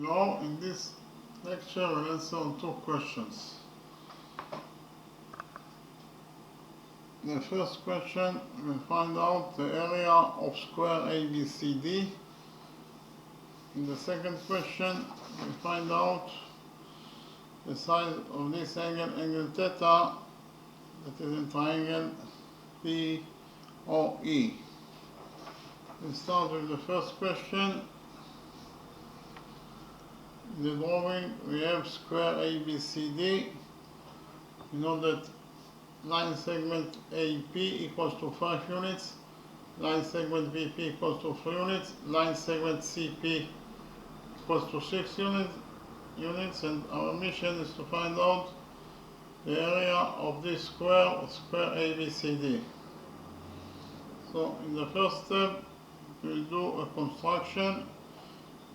Now, in this lecture, we'll answer on two questions. The first question, we'll find out the area of square ABCD. In the second question, we'll find out the side of this angle, angle theta, that is in triangle POE. We'll start with the first question. In the drawing, we have square ABCD. You know that line segment AP equals to 5 units, line segment VP equals to 3 units, line segment CP equals to 6 units, and our mission is to find out the area of this square ABCD. So in the first step, we'll do a construction.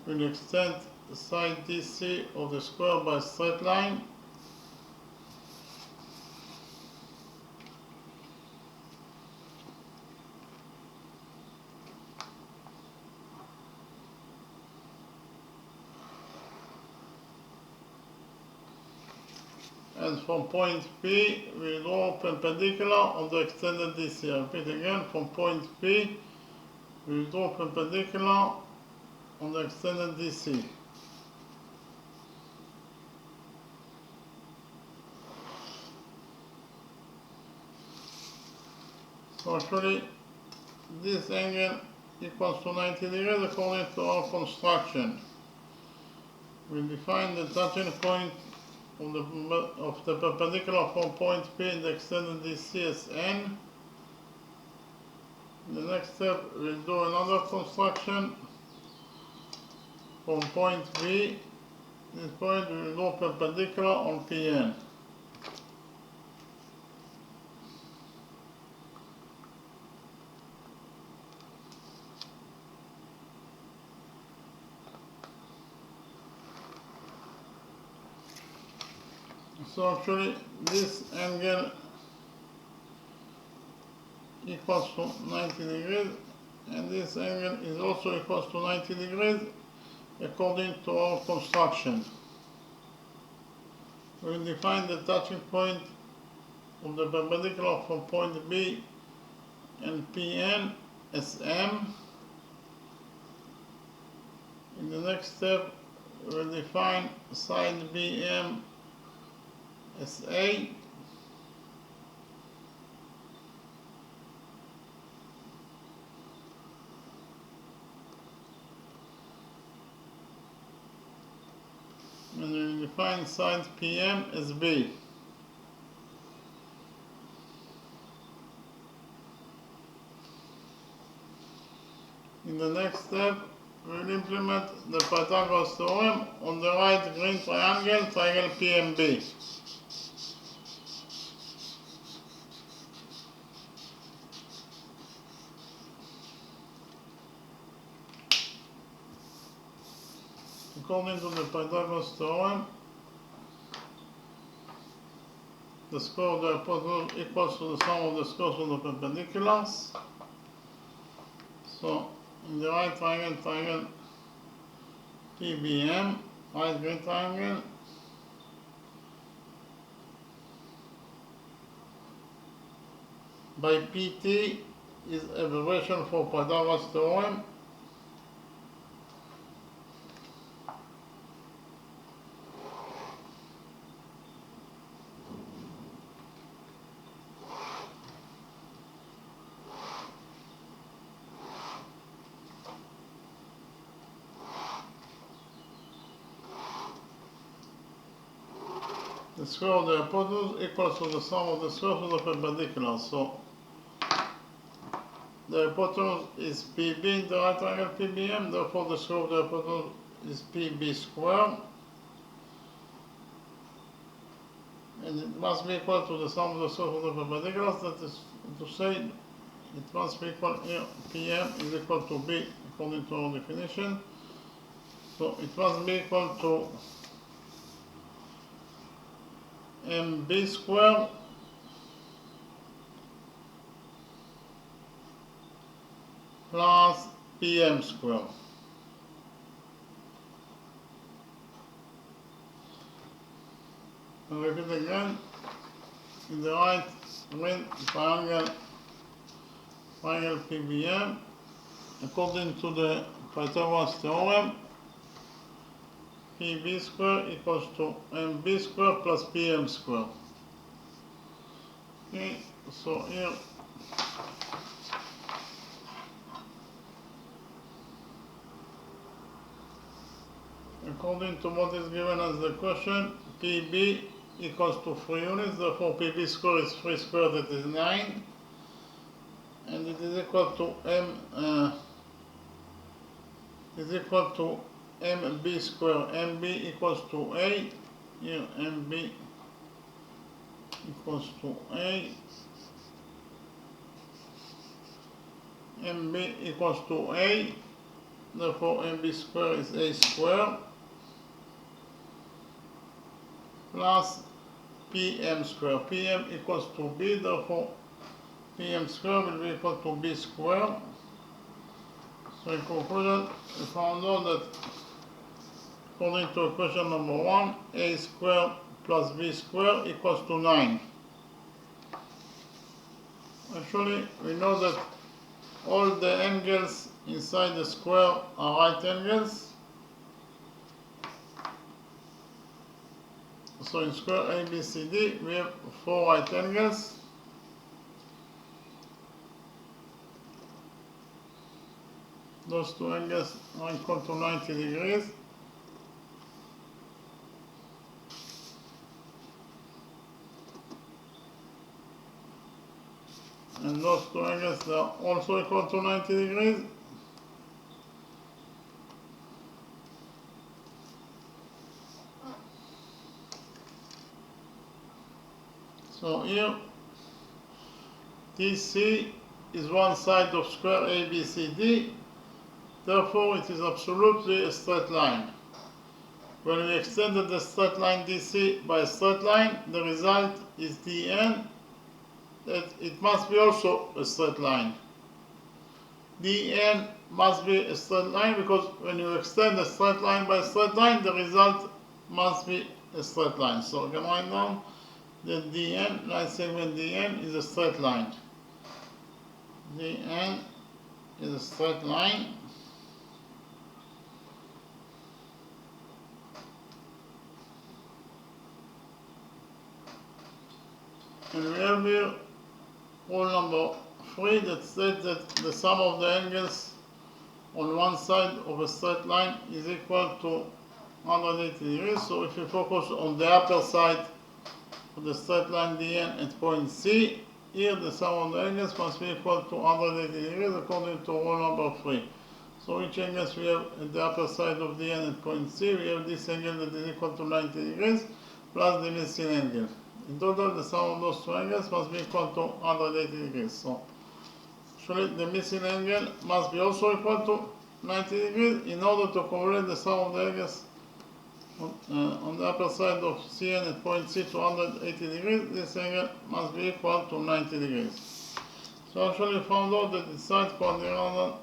We'll extend the side DC of the square by a straight line. And from point P, we draw perpendicular on the extended DC. I repeat again, from point P, we draw perpendicular on the extended DC. So actually, this angle equals to 90 degrees according to our construction. We define the touching point of the perpendicular from point P in the extended DC as N. In the next step, we'll do another construction from point B. This point we will draw perpendicular on PN. So actually, this angle equals to 90 degrees, and this angle is also equals to 90 degrees according to our construction. We will define the touching point of the perpendicular from point B and PN as M. In the next step, we will define side BM as A. And we will define side PM as B. In the next step, we will implement the Pythagoras theorem on the right green triangle, triangle PMB. According to the Pythagoras theorem, the square of the hypotenuse equals to the sum of the squares of the perpendiculars. So, in the right triangle, triangle PBM, right green triangle, by PT is abbreviation for Pythagoras theorem. The square of the hypotenuse equals to the sum of the squares of the perpendicular. So the hypotenuse is PB in the right triangle PBM, therefore the square of the hypotenuse is PB squared. And it must be equal to the sum of the squares of the perpendiculars. That is to say, it must be equal here, PM is equal to B according to our definition. So it must be equal to MB squared plus PM squared. And repeat again. In the right ring triangle PBM, according to the Pythagoras theorem, PB square equals to MB square plus PM square. Okay, so here according to what is given as the question, PB equals to 3 units, therefore PB square is 3 squared, that is 9, and it is equal to MB square. MB equals to A, here MB equals to A, MB equals to A, therefore MB square is A square, plus PM square. PM equals to B, therefore PM square will be equal to B square. So in conclusion, we found out that according to equation number 1, A square plus B square equals to 9. Actually, we know that all the angles inside the square are right angles. So in square ABCD, we have 4 right angles. Those two angles are equal to 90 degrees. And those two angles are also equal to 90 degrees. So here, DC is one side of square ABCD, therefore it is absolutely a straight line. When we extended the straight line DC by a straight line, the result is DN, that it must be also a straight line. DN must be a straight line because when you extend a straight line by a straight line, the result must be a straight line. So we can write down that DN, line segment DN, is a straight line. DN is a straight line. And we have here rule number 3 that states that the sum of the angles on one side of a straight line is equal to 180 degrees. So if you focus on the upper side of the straight line DN at point C, here the sum of the angles must be equal to 180 degrees according to rule number 3. So which angles we have at the upper side of DN at point C? We have this angle that is equal to 90 degrees plus the missing angle. In total, the sum of those two angles must be equal to 180 degrees. So, actually, the missing angle must be also equal to 90 degrees in order to calculate the sum of the angles on the upper side of CN at point C to 180 degrees. This angle must be equal to 90 degrees. So, actually, we found out that inside quadrilateral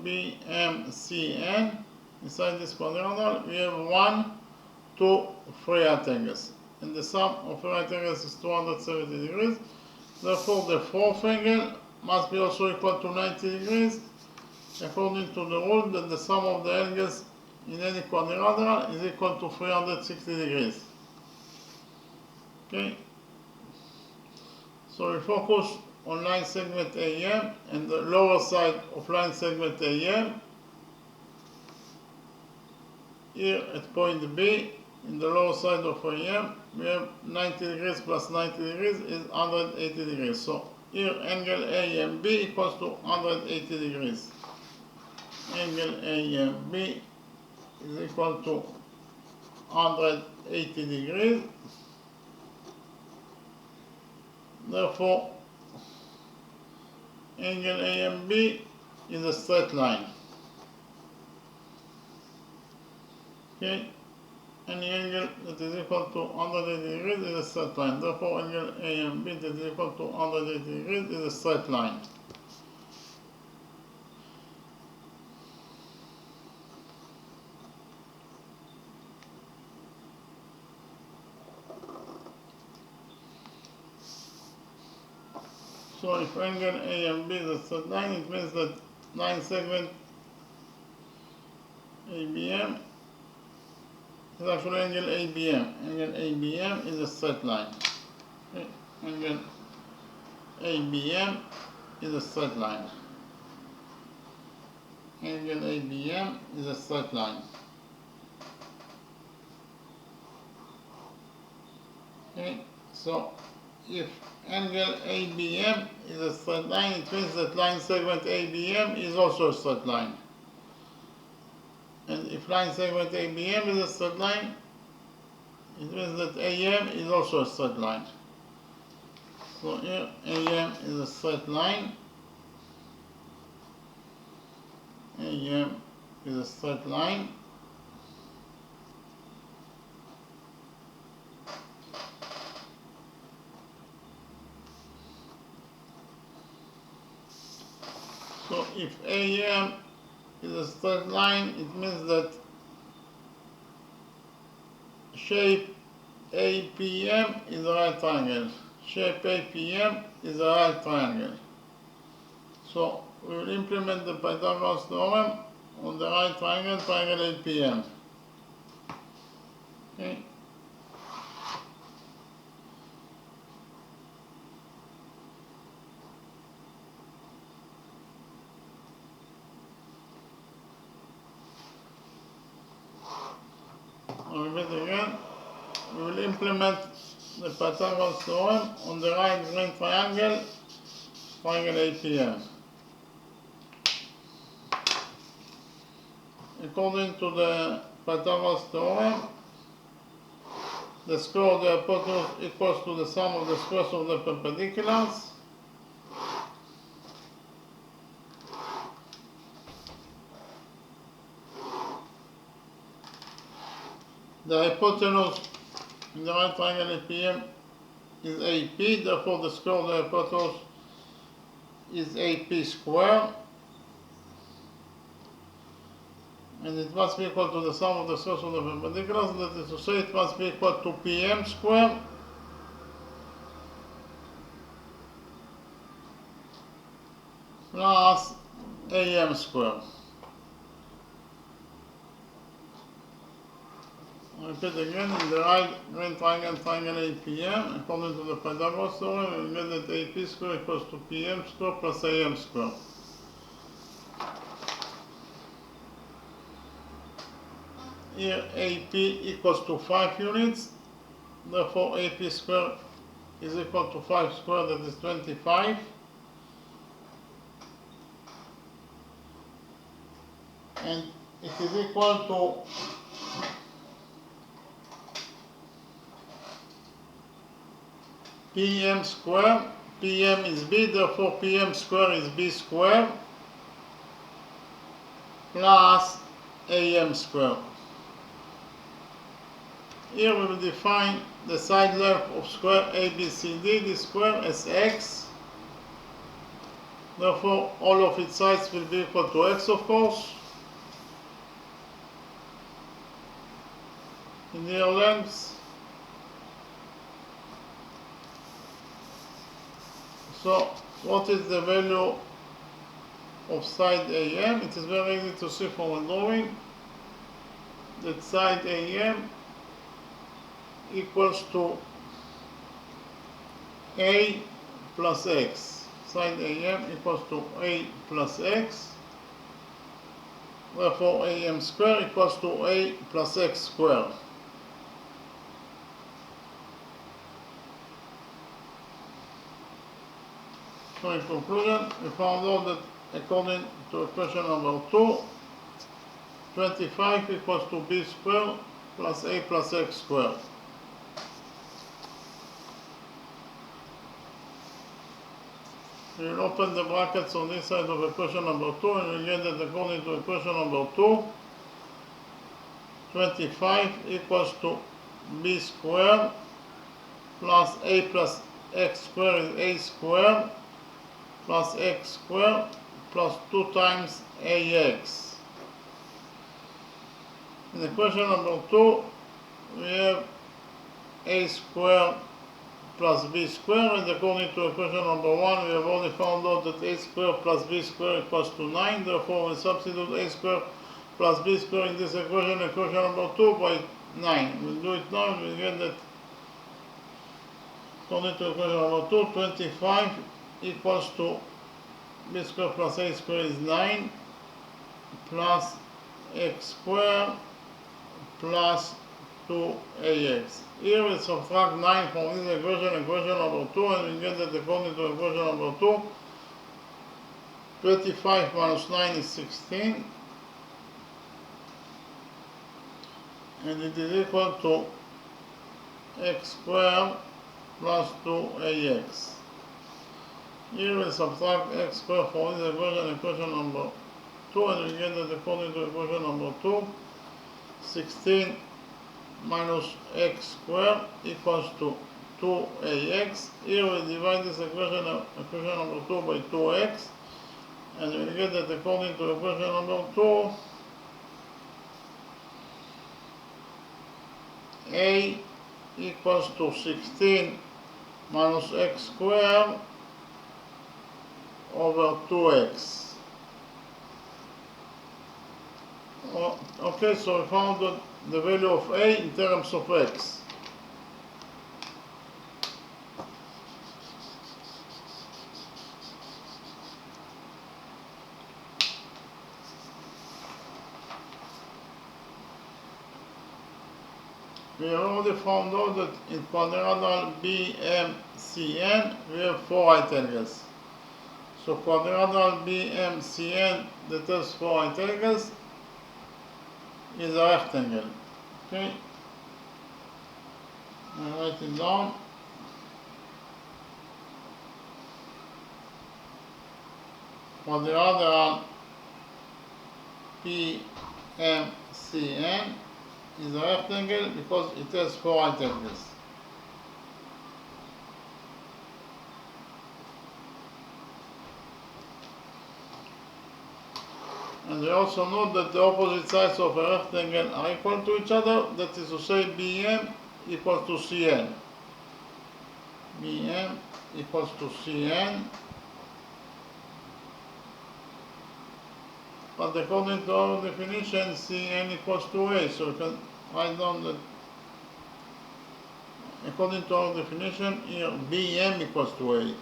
BMCN, inside this quadrilateral, we have 1, 2, 3 right angles. And the sum of right angles is 270 degrees. Therefore, the fourth angle must be also equal to 90 degrees, according to the rule that the sum of the angles in any quadrilateral is equal to 360 degrees. Okay? So we focus on line segment AM and the lower side of line segment AM. Here at point B, in the lower side of AM, we have 90 degrees plus 90 degrees is 180 degrees. So here angle AMB equals to 180 degrees. Angle AMB is equal to 180 degrees. Therefore, angle AMB is a straight line. Okay? Any angle that is equal to 180 degrees is a straight line. Therefore, angle AMB that is equal to 180 degrees is a straight line. So if angle A and B is a straight line, it means that line segment ABM is actually angle ABM. Angle ABM is a straight line. Okay. Angle ABM is a straight line. Angle ABM is a straight line. Okay, so if angle ABM is a straight line, it means that line segment ABM is also a straight line. And if line segment ABM is a straight line, it means that AM is also a straight line. So here AM is a straight line. AM is a straight line. So if AM is a straight line, it means that shape APM is a right triangle. Shape APM is a right triangle. So we will implement the Pythagoras theorem on the right triangle, triangle APM. Okay. I'll repeat again. We will implement the Pythagoras theorem on the right green triangle, triangle APM. According to the Pythagoras theorem, the square of the hypotenuse equals to the sum of the squares of the perpendiculars. The hypotenuse in the right triangle APM is AP, therefore the square of the hypotenuse is AP squared. And it must be equal to the sum of the squares of the perpendiculars, that is to say it must be equal to PM squared plus AM squared. I repeat again, in the right green triangle, triangle APM, according to the Pythagoras theorem, we get that AP squared equals to PM squared plus AM squared. Here AP equals to 5 units, therefore AP squared is equal to 5 squared, that is 25. And it is equal to PM squared. PM is B, therefore PM squared is B squared plus AM squared. Here we will define the side length of square ABCD, this square, as x. Therefore, all of its sides will be equal to x, of course. Linear lengths. So, what is the value of side AM? It is very easy to see from a drawing that side AM equals to A plus X. Side AM equals to A plus X. Therefore, AM squared equals to A plus X squared. So in conclusion, we found out that according to equation number 2, 25 equals to B squared plus A plus X squared. We will open the brackets on this side of equation number 2 and we will get that according to equation number 2, 25 equals to B squared plus A plus X squared is A squared plus X squared plus 2 times AX. In equation number 2, we have A squared plus b squared, and according to equation number 1, we have already found out that a squared plus b squared equals to 9. Therefore, we substitute a squared plus b squared in this equation number 2 by 9. We'll do it now, and we'll get that according to equation number 2, 25 equals to b squared plus a squared is 9 plus x squared plus 2ax. Here we subtract 9 from this equation number 2, and we get that according to equation number 2, 25 minus 9 is 16, and it is equal to x squared plus 2ax. Here we subtract x squared from this equation number 2, and we get that according to equation number 2, 16 minus x squared equals to 2ax. Here we divide this equation number 2 by 2x, and we get that according to equation number 2, a equals to 16 minus x squared over 2x. Okay, so we found that the value of a in terms of x. We have already found out that in quadrilateral BMCN we have 4 right angles. So quadrilateral BMCN that has 4 right angles is a rectangle. Okay, I write it down. Quadrilateral BMCN is a rectangle because it has 4 right angles. And we also know that the opposite sides of a rectangle are equal to each other. That is to say, BM equals to CN. BM equals to CN. But according to our definition, CN equals to A. So we can write down that according to our definition, here BM equals to A.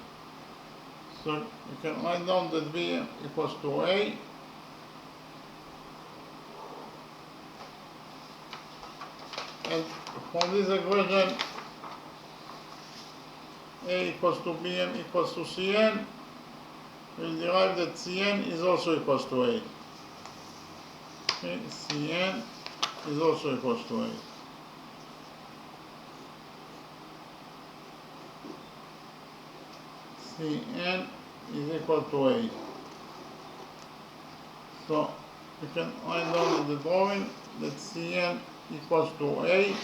So we can write down that BM equals to A. And from this equation, A equals to BM equals to CN, we'll derive that CN is also equals to A. Okay, CN is also equals to A. CN is equal to A. So we can write down in the drawing that CN equals to A.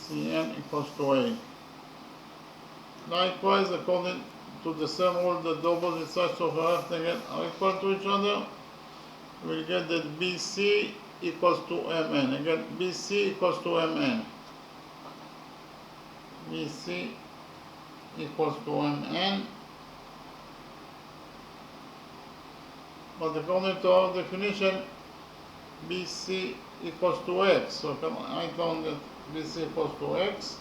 CN equals to A. Likewise, according to the same rule that the opposite sides of a rectangle are equal to each other, we'll get that BC equals to MN. Again, BC equals to MN. BC equals to MN. But according to our definition, BC equals to x. So I can write down that BC equals to x.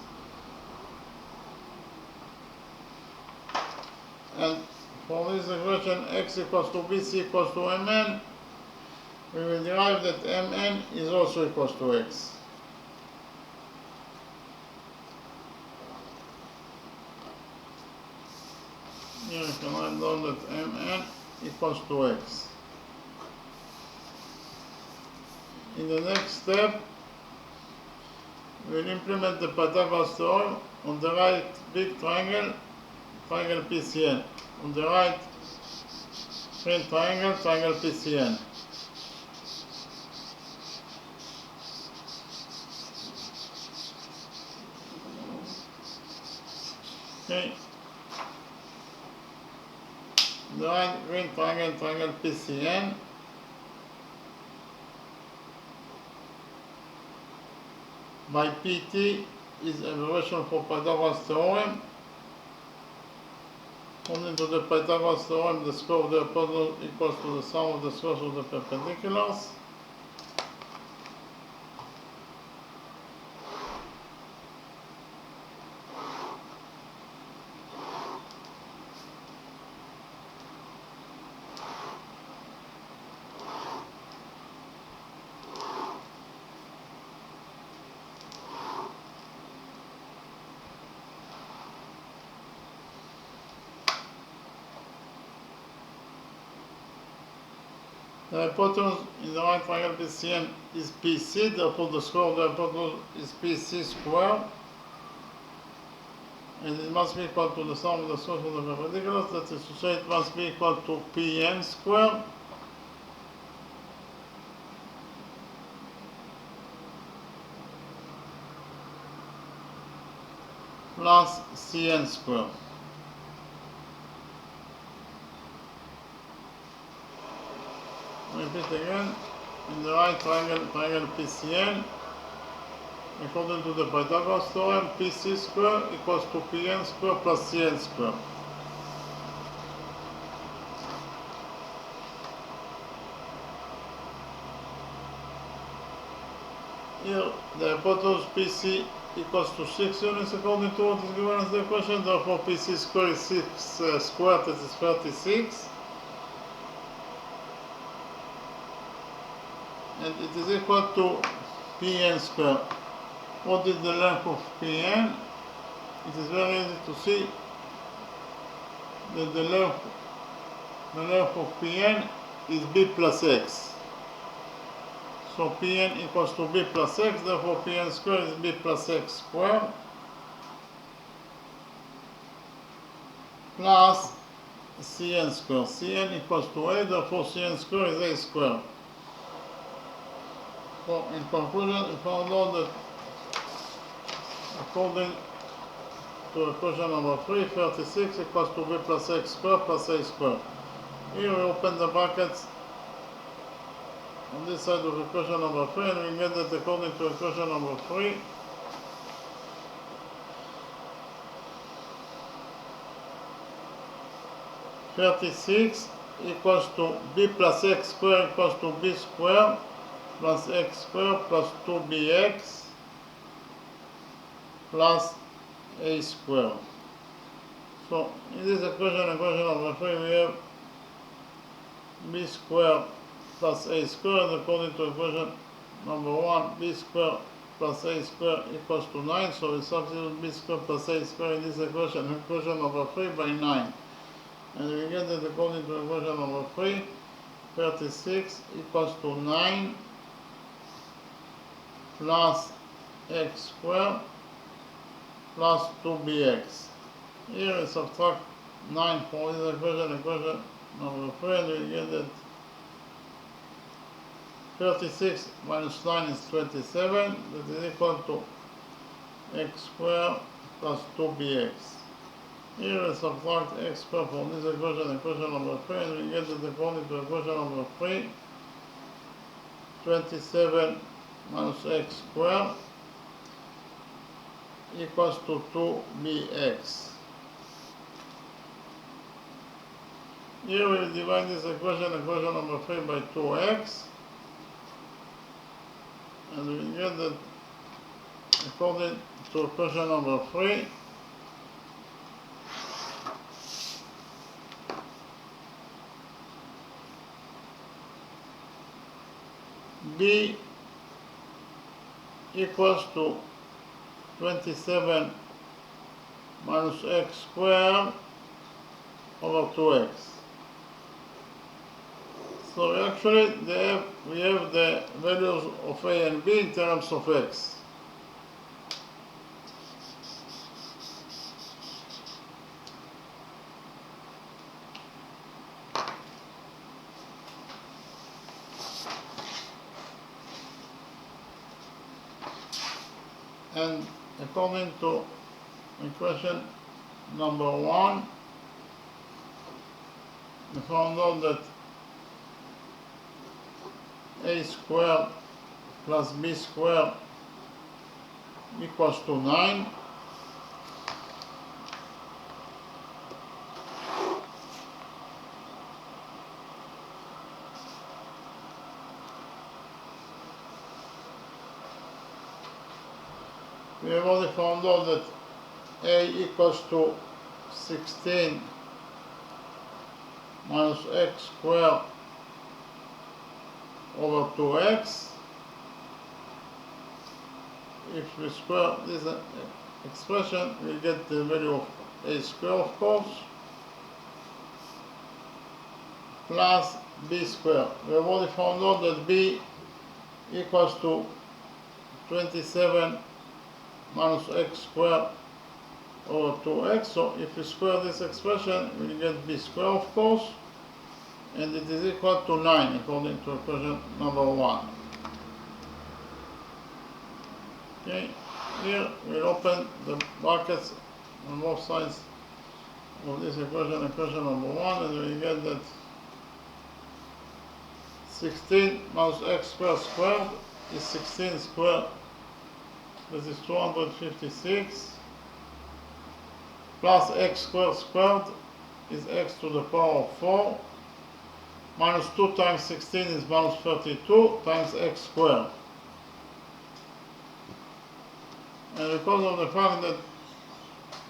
And for this equation, x equals to BC equals to MN, we will derive that MN is also equals to x. Here we can write down that MN equals to x. In the next step, we'll implement the Pythagoras theorem on the right big triangle, triangle PCN. On the right straight triangle, triangle PCN. Okay. The right green triangle, triangle PCN. By PT is evaluation for Pythagoras theorem. According to the Pythagoras theorem, the square of the hypotenuse equals to the sum of the squares of the perpendiculars. The hypotenuse in the right triangle PCN is PC, therefore the square of the hypotenuse is PC squared, and it must be equal to the sum of the squares of the perpendiculars, that is to say it must be equal to PN squared plus CN squared. Repeat again, in the right triangle PCN, according to the Pythagoras theorem, PC square equals to PN square plus CN square. Here, the hypotenuse PC equals to 6 units according to what is given as the equation, therefore PC square is 6 squared, that is 36. And it is equal to Pn square. What is the length of Pn? It is very easy to see that the length of Pn is b plus x. So Pn equals to b plus x, therefore Pn square is b plus x squared plus Cn square. Cn equals to a, therefore Cn square is a squared. So in conclusion, we found out that according to equation number 3, 36 equals to b plus x squared plus a squared. Here we open the brackets on this side of equation number 3, and we get that according to equation number 3, (36) equals to b plus x squared equals to b squared plus x squared plus 2bx plus a squared. So in this equation number 3, we have b squared plus a squared, according to equation number 1, b squared plus a squared equals to 9, so we substitute b squared plus a squared in this equation number 3 by 9. And we get that according to equation number 3, 36 equals to 9 plus x squared plus 2bx. Here we subtract 9 from this equation number 3, and we get that 36 minus 9 is 27, that is equal to x squared plus 2bx. Here we subtract x squared from this equation number 3, and we get that according to equation number 3, 27 minus x squared equals to 2bx. Here we divide this equation number 3 by 2x, and we get that according to equation number 3, b equals to 27 minus x squared over 2x. So actually we have the values of a and b in terms of x. And according to equation number 1, we found out that a squared plus b squared equals to 9. We have already found out that a equals to 16 minus x squared over 2x. If we square this expression, we get the value of a squared, of course, plus b squared. We have already found out that b equals to 27 minus x squared over 2x. So if we square this expression, we get b squared, of course, and it is equal to 9 according to equation number 1. Okay, here we'll open the brackets on both sides of this equation number 1, and we get that 16 minus x squared squared is 16 squared. This is 256, plus x squared squared is x to the power of 4, minus 2 times 16 is minus 32 times x squared. And because of the fact that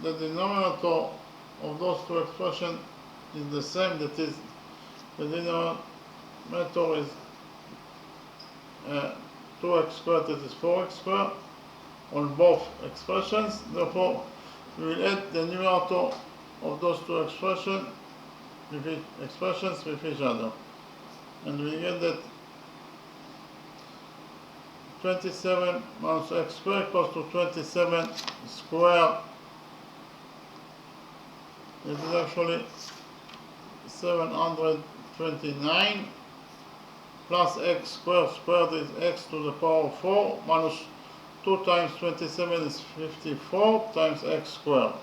the denominator of those two expressions is the same, that is, the denominator is 2x squared, that is 4x squared, on both expressions. Therefore, we will add the numerator of those two expressions with each other. And we get that 27 minus x squared equals to 27 squared. It is actually 729, plus x squared squared is x to the power of 4, minus 2 times 27 is 54 times x squared.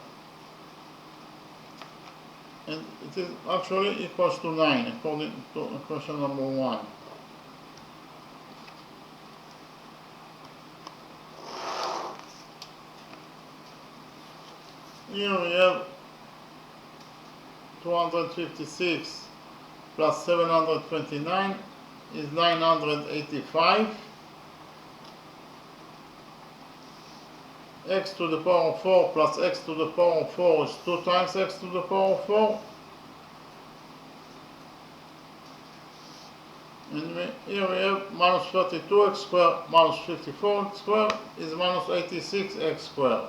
And it is actually equals to 9 according to equation number 1. Here we have 256 plus 729 is 985. X to the power of 4 plus x to the power of 4 is 2 times x to the power of 4. And here we have minus 32x squared minus 54x squared is minus 86x squared.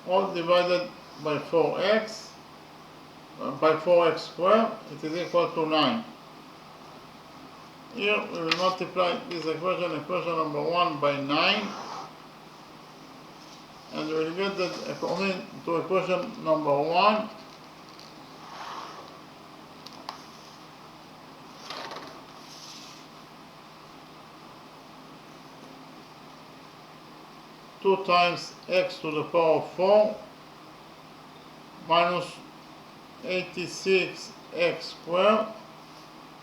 All divided by 4x, by 4x squared, it is equal to 9. Here we will multiply this equation number 1 by 9, and we will get that according to equation number 1, two times x to the power of 4 minus 86x squared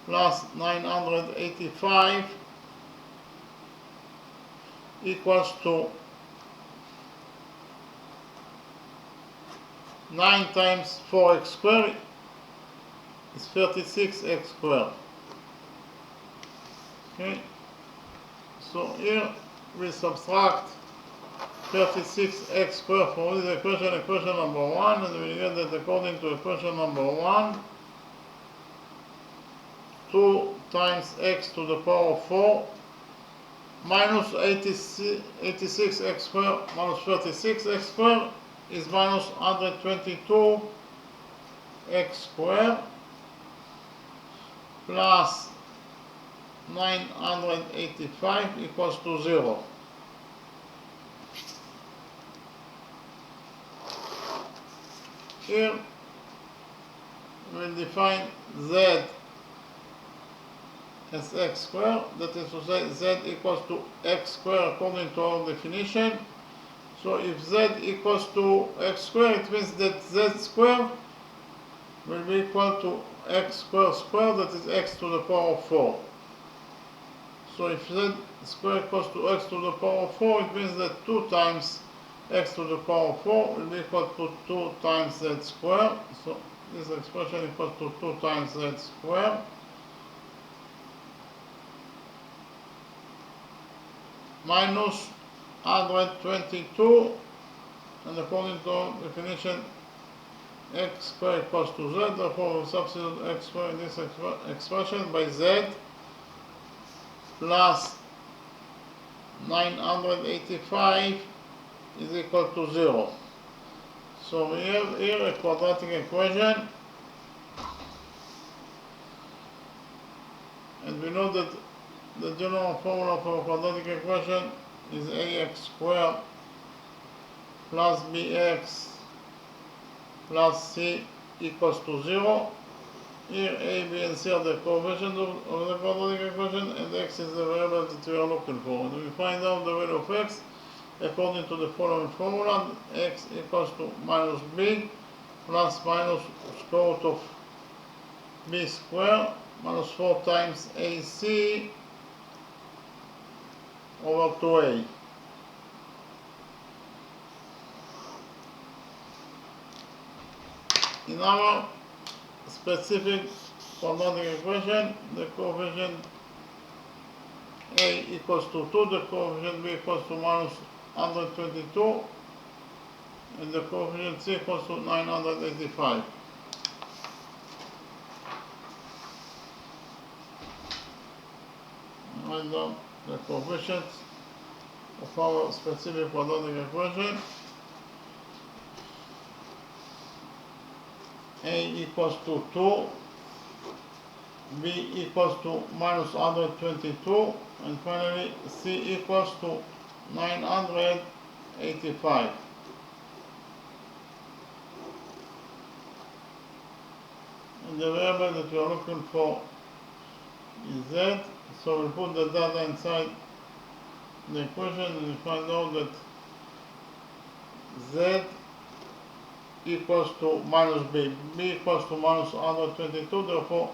plus 985 equals to 9 times 4x squared is 36x squared. Okay, so here we subtract 36x squared from this equation number 1, and we get that according to equation number 1, 2 times x to the power of 4 minus 86x squared minus 36x squared is minus 122x squared plus 985 equals to 0. Here we will define z as x squared, that is to say z equals to x squared according to our definition. So if z equals to x squared, it means that z squared will be equal to x squared squared, that is x to the power of 4. So if z squared equals to x to the power 4, it means that 2 times x to the power 4 will be equal to 2 times z squared. So this expression equals to 2 times z squared minus 122, and according to definition, x squared equals to z, therefore we substitute x squared in this expression by z plus 985 is equal to 0. So we have here a quadratic equation, and we know that the general formula for a quadratic equation is ax squared plus bx plus c equals to 0. Here a, b, and c are the coefficients of the quadratic equation, and x is the variable that we are looking for. And we find out the value of x according to the following formula: x equals to minus b plus minus square root of b squared minus 4 times ac over 2a. In our specific quadratic equation, the coefficient a equals to 2, the coefficient b equals to minus 122, and the coefficient c equals to 985. Write down the coefficients of our specific quadratic equation. A equals to 2, b equals to minus 122, and finally c equals to 985. And the variable that we are looking for is z, so we put the data inside the equation and we find out that z equals to minus b. b equals to minus 122, therefore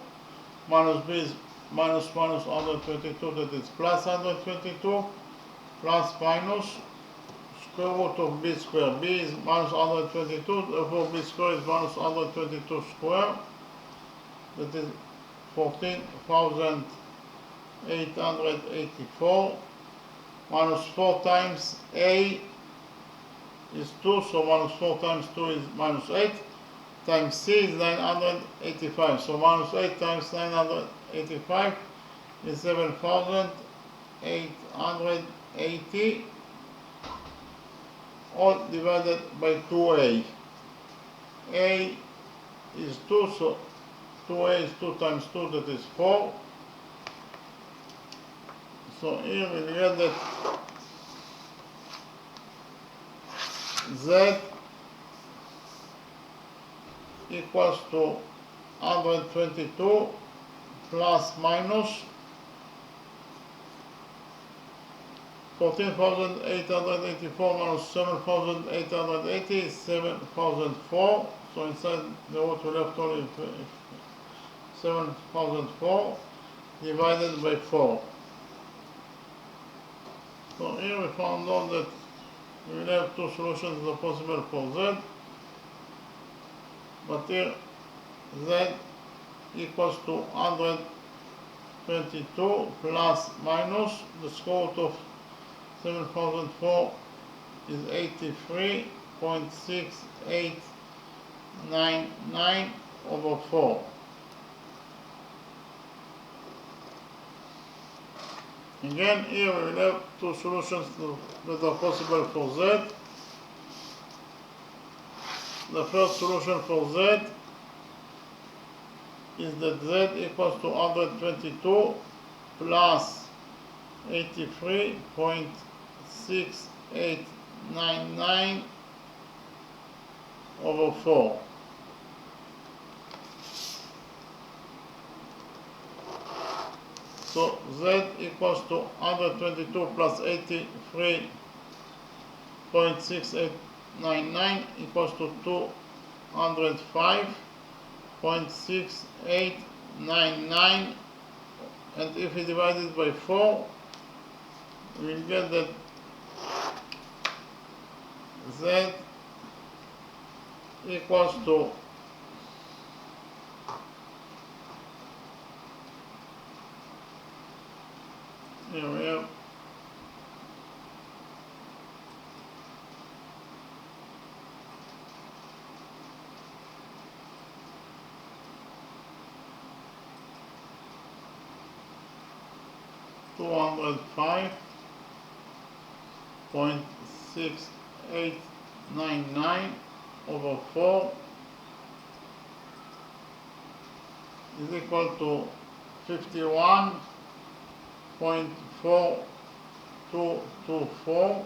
minus b is minus 122, that is plus 122, plus minus square root of b squared. b is minus 122, therefore b squared is minus 122 squared, that is 14,884, minus 4 times a is 2, so minus 4 times 2 is minus 8, times c is 985, so minus 8 times 985 is 7,880, all divided by 2a. a is 2, so 2a is 2 times 2, that is 4. So here we get that z equals to 122 plus minus 14,884 minus 7,880 is 7,004. So inside the root we left only 7,004 divided by 4. So here we found out that we will have two solutions that are possible for z, but here z equals to 122 plus minus the square root of 7,004 is 83.6899 over 4. Again, here we will have two solutions that are possible for z. The first solution for z is that z equals to 122 plus 83.6899 over 4. So z equals to 122 plus 83.6899 equals to 205.6899 and if we divide it by 4, we'll get that Z equals to here we have 205.6899 over 4 is equal to 51.4224.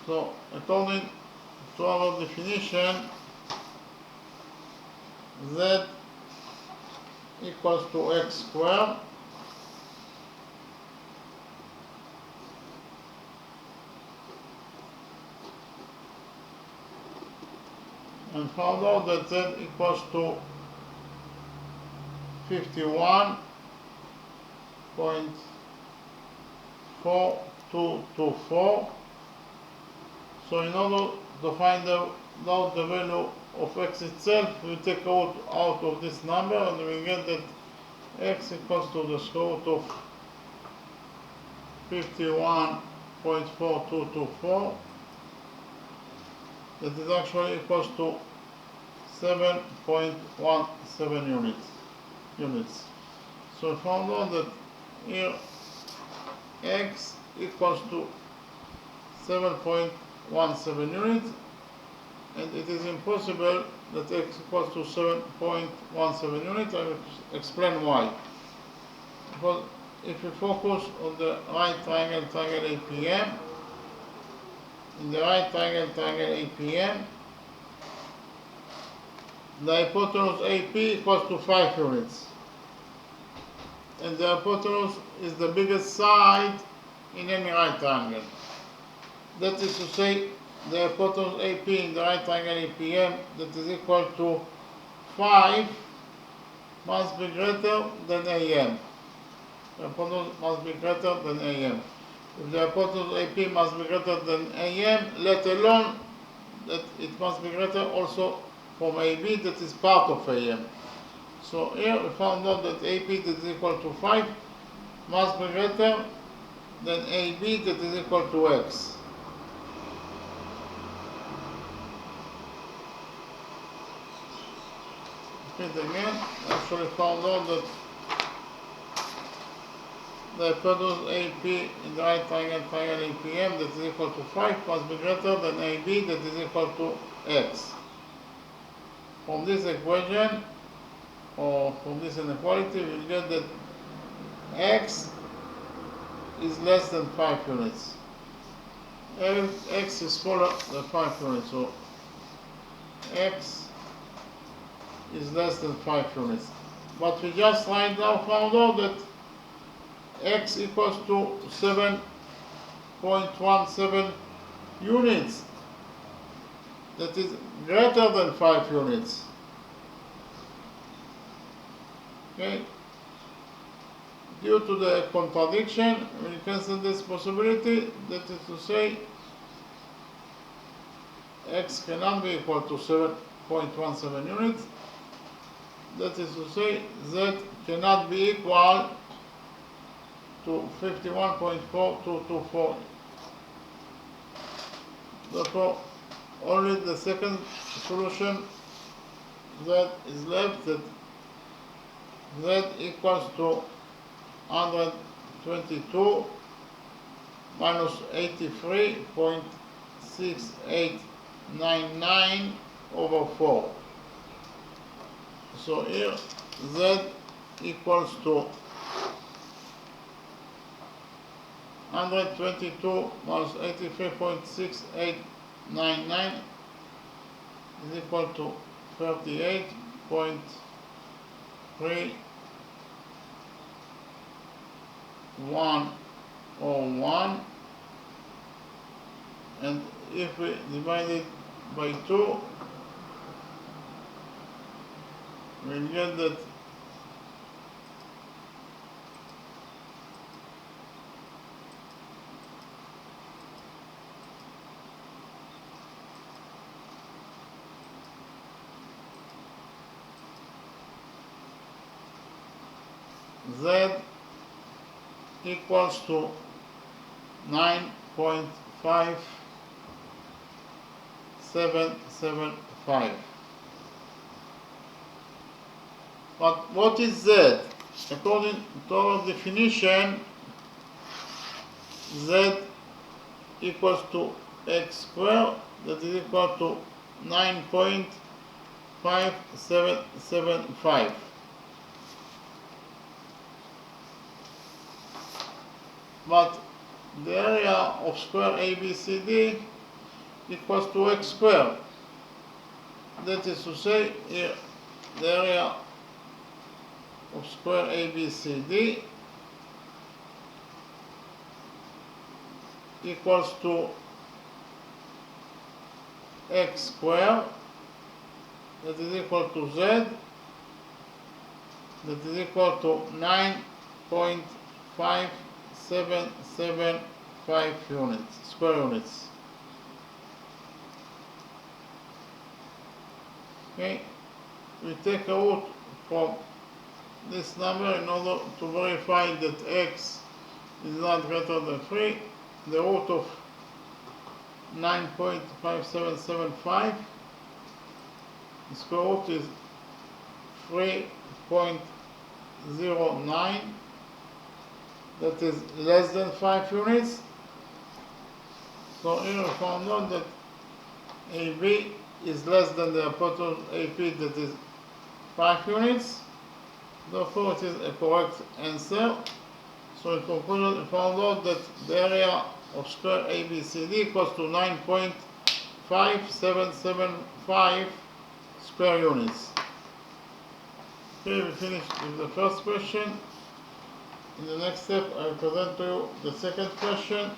So according to our definition, Z equals to x squared, and found out that Z equals to 51.4224. So in order to find out the value of x itself, we take out of this number and we get that x equals to the square root of 51.4224. That is actually equals to 7.17 units. So we found out that here x equals to 7.17 units, and it is impossible that x equals to 7.17 units. I will explain why. Because if we focus on the right triangle APM, in the right triangle APM, the hypotenuse AP equals to 5 units. And the hypotenuse is the biggest side in any right triangle. That is to say, the hypotenuse AP in the right triangle APM that is equal to 5 must be greater than AM. The hypotenuse must be greater than AM. If the hypotenuse AP must be greater than AM, let alone that it must be greater also from AB that is part of AM. So here we found out that AP that is equal to 5 must be greater than AB that is equal to X. Repeat again, actually found out that the hypotenuse AP in the right triangle APM that is equal to 5 must be greater than AB that is equal to X. From this equation, or from this inequality, we'll get that X is less than 5 units. X is smaller than 5 units, so X is less than 5 units. But we just right now found out that X equals to 7.17 units. That is greater than 5 units. Okay? Due to the contradiction, we cancel this possibility. That is to say, X cannot be equal to 7.17 units. That is to say, Z cannot be equal to 51.4224. Therefore, only the second solution that is left, that Z equals to 122 minus 83.6899 over 4. So here Z equals to 122 minus 83.6899 is equal to 38.3101, and if we divide it by 2, we'll get that Z equals to 9.5775. But what is Z? According to our definition, Z equals to x squared, that is equal to 9.5775. But the area of square ABCD equals to x squared. That is to say, here the area of square ABCD equals to x squared, that is equal to z, that is equal to 9.5775 units, square units. Okay, we take a root from this number in order to verify that x is not greater than 3. The root of 9.5775, the square root is 3.09, that is less than 5 units. So here we found out that AB is less than the hypotenuse AP, that is 5 units. Therefore, it is a correct answer. So in conclusion, we found out that the area of square ABCD equals to 9.5775 square units. Okay, we finished with the first question. In the next step, I will present to you the second question.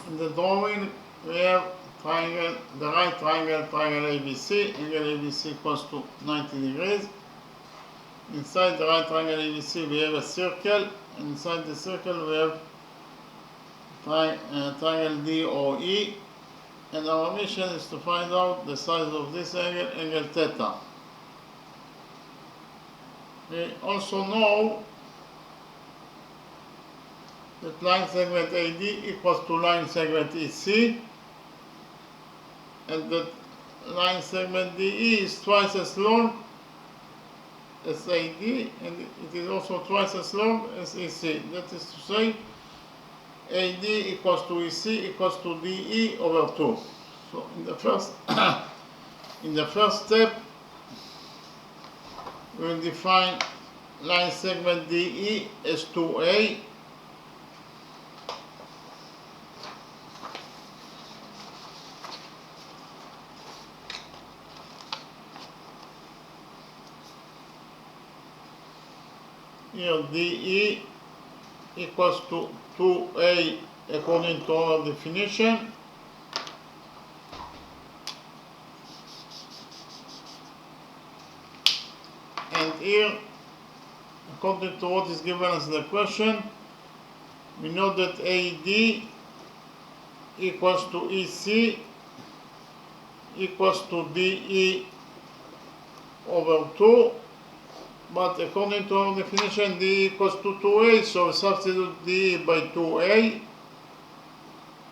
In the drawing, we have triangle, the right triangle, triangle ABC. Angle ABC equals to 90 degrees. Inside the right triangle ABC, we have a circle. Inside the circle, we have triangle DOE. And our mission is to find out the size of this angle, angle theta. We also know that line segment AD equals to line segment EC, and that line segment DE is twice as long as AD, and it is also twice as long as EC. That is to say, AD equals to EC equals to DE over 2. So in the first step, we will define line segment DE as 2A. Here DE equals to 2A according to our definition. And here, according to what is given as the question, we know that AD equals to EC equals to dE over 2, but according to our definition dE equals to 2a, so we substitute dE by 2a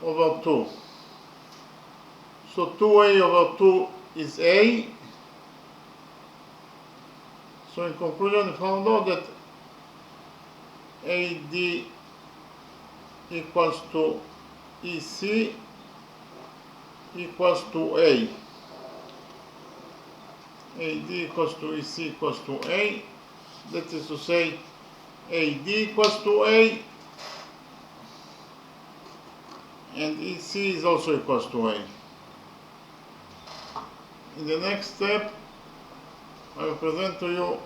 over 2. So 2a over 2 is a. So in conclusion, we found out that AD equals to EC equals to A. AD equals to EC equals to A. That is to say, AD equals to A and EC is also equals to A. In the next step, I will present to you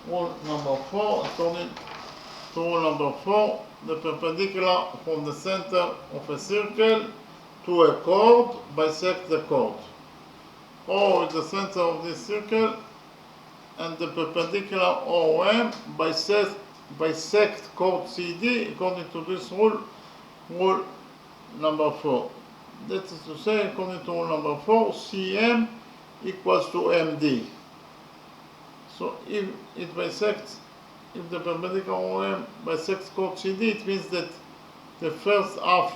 rule number 4. According to rule number 4, the perpendicular from the center of a circle to a chord bisects the chord. O is the center of this circle, and the perpendicular OM bisects chord CD according to this rule, rule number 4. That is to say, according to rule number 4, CM equals to MD. So if it bisects, if the perpendicular OM bisects chord CD, it means that the first half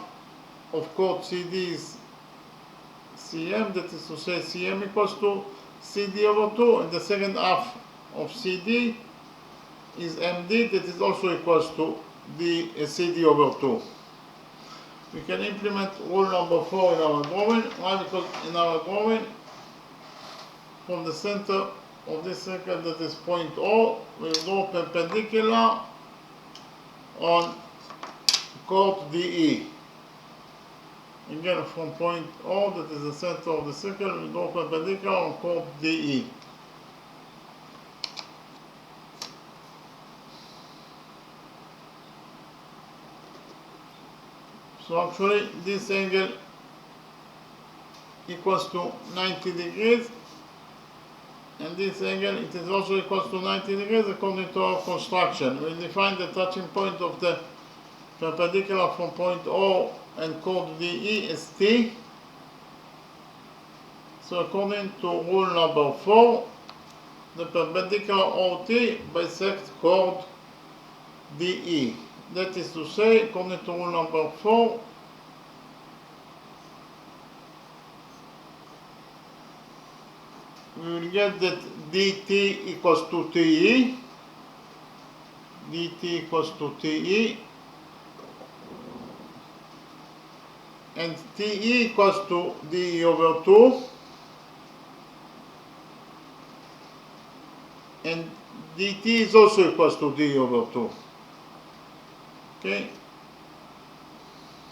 of chord CD is CM, that is to say CM equals to CD over 2, and the second half of CD is MD, that is also equals to the CD over 2. We can implement rule number 4 in our drawing. Why? Because in our drawing, from the center of this circle, that is point O, we go perpendicular on chord DE. Again, from point O, that is the center of the circle, we go perpendicular on chord DE. So actually, this angle equals to 90 degrees, and this angle, it is also equals to 90 degrees according to our construction. We define the touching point of the perpendicular from point O and chord DE as T. So according to rule number 4, the perpendicular OT bisects chord DE. That is to say, according to rule number 4, we will get that dt equals to TE, dt equals to TE, and TE equals to DE over 2, and dt is also equals to DE over 2. Okay?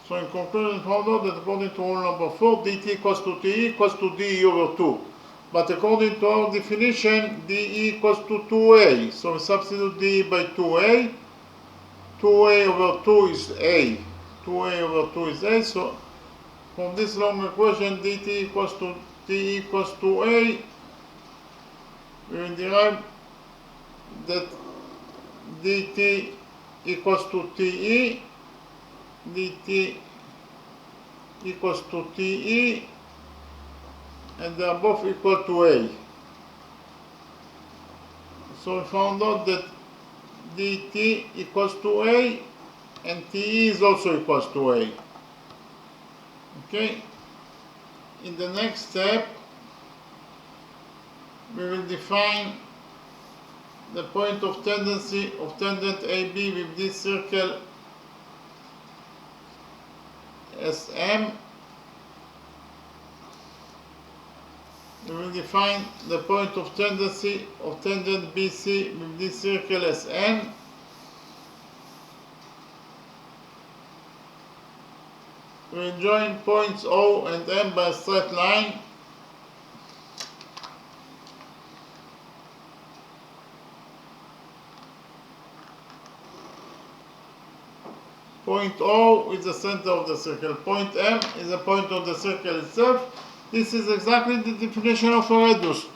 So in conclusion, found out that according to rule number 4, dt equals to TE equals to DE over 2. But according to our definition, DE equals to 2A. So we substitute DE by 2A. 2A over 2 is A. 2A over 2 is A. So from this long equation, dt equals to T equals to A, we will derive that dt equals to TE, dt equals to TE, and they are both equal to A. So we found out that dt equals to A and TE is also equals to A. Okay? In the next step, we will define the point of tendency of tangent AB with this circle SM. We will define the point of tendency of tangent BC with this circle as N. We will join points O and M by a straight line. Point O is the center of the circle. Point M is the point of the circle itself. This is exactly the definition of a radius.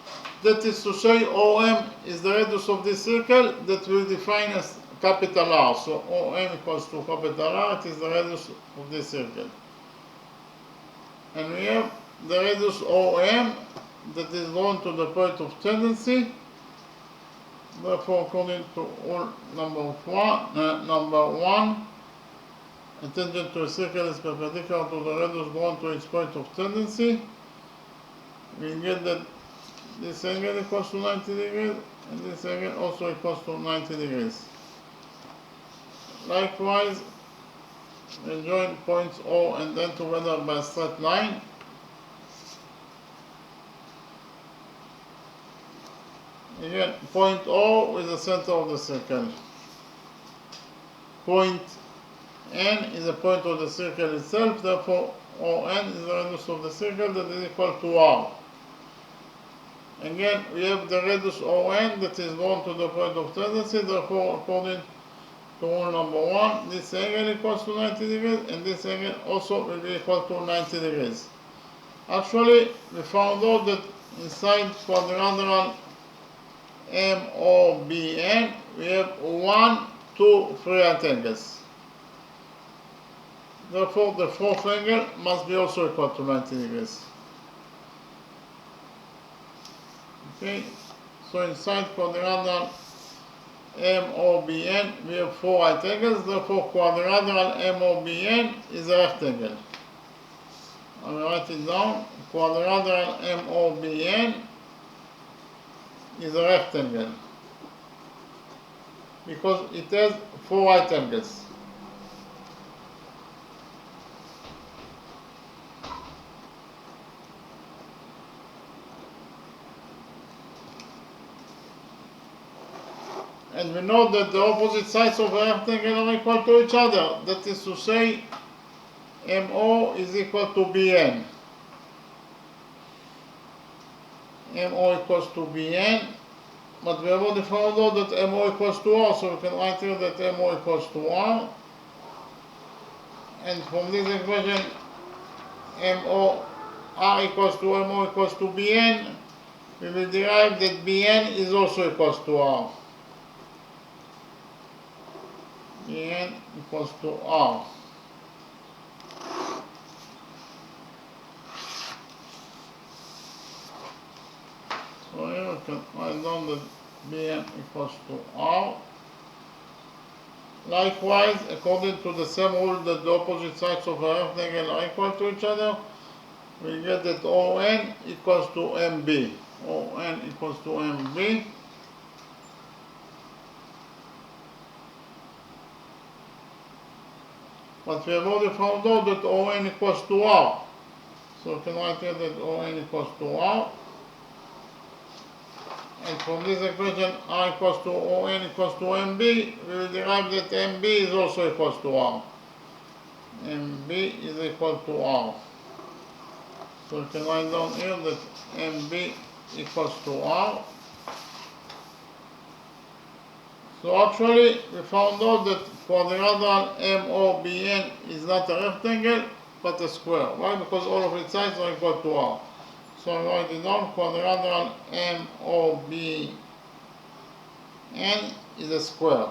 That is to say, OM is the radius of this circle that we define as capital R. So OM equals to capital R, it is the radius of this circle. And we have the radius OM that is known to the point of tendency. Therefore, according to rule number one, a tangent to a circle is perpendicular to the radius drawn to its point of tendency. We get that this angle equals to 90 degrees and this angle also equals to 90 degrees. Likewise, we join points O and N together by a straight line. Again, point O is the center of the circle. Point N is the point of the circle itself, therefore ON is the radius of the circle that is equal to R. Again, we have the radius ON that is known to the point of tendency, therefore according to rule number one, this angle equals to 90 degrees and this angle also will be equal to 90 degrees. Actually, we found out that inside quadrilateral MOBN we have 1, 2, 3 right angles. Therefore, the fourth angle must be also equal to 90 degrees. Okay, so inside quadrilateral MOBN we have 4 right angles, therefore quadrilateral MOBN is a rectangle. I will write it down. Quadrilateral MOBN is a rectangle because it has 4 right angles. And we know that the opposite sides of a rectangle are equal to each other. That is to say, MO is equal to BN. MO equals to BN. But we have already found out that MO equals to R, so we can write here that MO equals to R. And from this equation, R equals to MO equals to BN, we will derive that BN is also equals to R. BN equals to R. So here we can write down that BN equals to R. Likewise, according to the same rule that the opposite sides of a rectangle are equal to each other, we get that ON equals to MB. ON equals to MB. But we have already found out that ON equals to R. So we can write here that ON equals to R. And from this equation, R equals to ON equals to MB, we will derive that MB is also equals to R. MB is equal to R. So we can write down here that MB equals to R. So actually, we found out that quadrilateral MOBN is not a rectangle, but a square. Why? Because all of its sides are equal to R. So I write it down, quadrilateral MOBN is a square.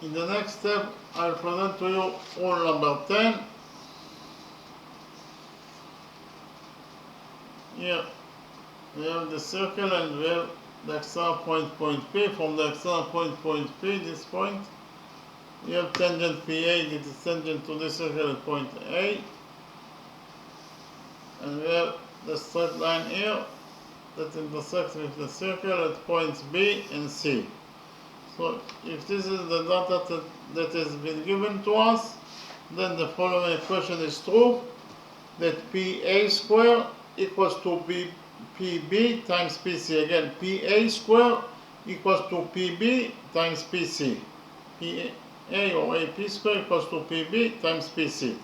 In the next step, I will present to you rule number 10. Here we have the circle and we have the external point P. From the external point P, this point, we have tangent PA that is tangent to this circle at point A. And we have the straight line here that intersects with the circle at points B and C. So if this is the data that has been given to us, then the following equation is true, that PA square equals to PB times PC. Again, PA square equals to PB times PC. PA or AP square equals to PB times PC.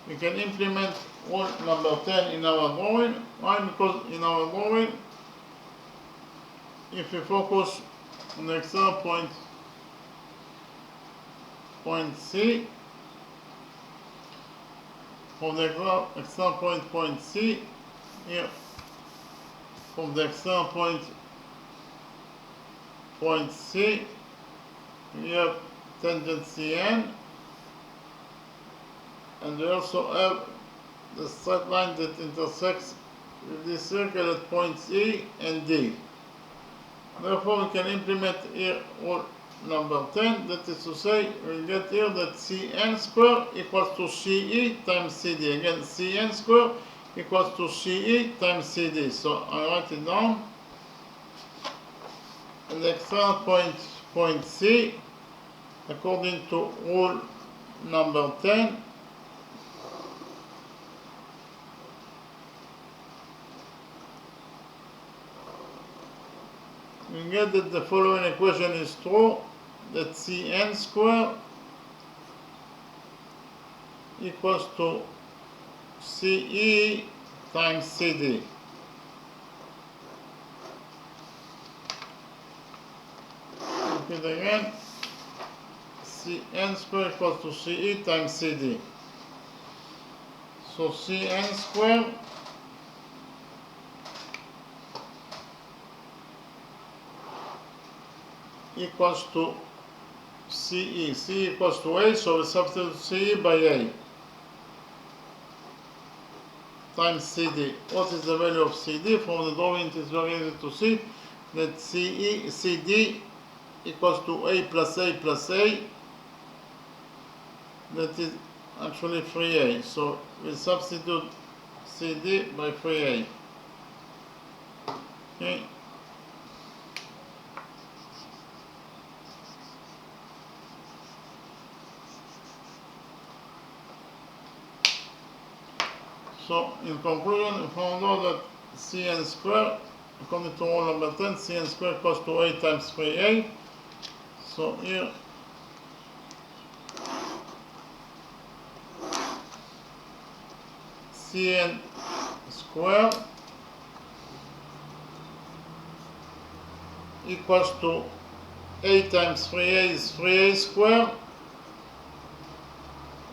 we can implement rule number 10 in our drawing. Why? Because in our drawing, if we focus on the external point C, from the external point C, here, from the external point C, we have tangent Cn, and we also have the straight line that intersects with this circle at points E and D. Therefore, we can implement here rule number 10, that is to say, we get here that Cn square equals to Ce times Cd. Again, Cn square equals to Ce times Cd. So I write it down. And the external point C, according to rule number 10, we get that the following equation is true, that Cn square equals to Ce times Cd. Repeat again, Cn square equals to Ce times Cd. So Cn square equals to Ce. Ce equals to A, so we substitute Ce by A times Cd. What is the value of Cd? From the drawing it is very easy to see that Cd equals to A plus A plus A. That is actually 3A. So we substitute Cd by 3A. Okay. So, in conclusion, we found out that Cn square, according to rule number 10, Cn square equals to A times 3A. So here, Cn square equals to A times 3A is 3A square.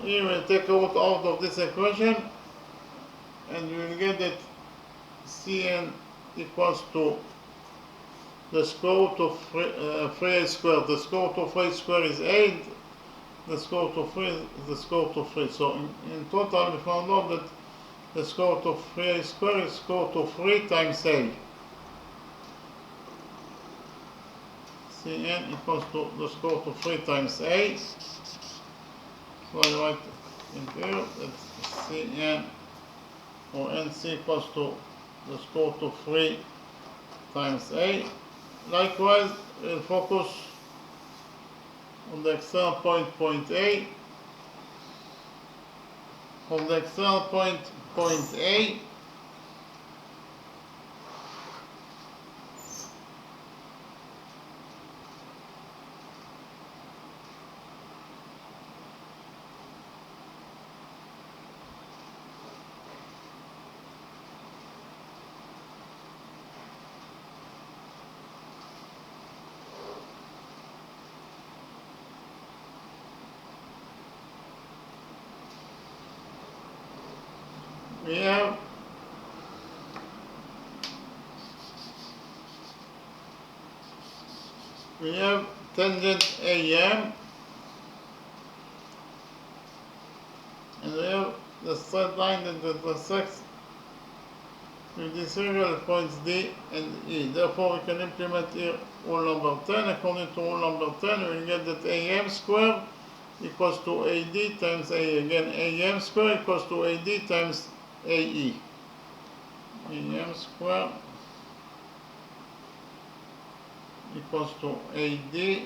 Here we take out of this equation, and we will get that Cn equals to the square root of 3a squared. The square root of 3 squared is 8. The square root of 3 is the square root of 3. So in total we found out that the square root of 3a squared is square root of 3 times a. Cn equals to the square root of 3 times a. So I write in here that Cn or Nc equals to the square root of 3 times a. Likewise, we'll focus on the external point A. From the external point A, we have tangent AM, and we have the straight line that intersects with the circle at points D and E. Therefore, we can implement here rule number 10. According to rule number 10, we will get that AM square equals to AD times A. Again, AM square equals to AD times AE. AM square equals to AD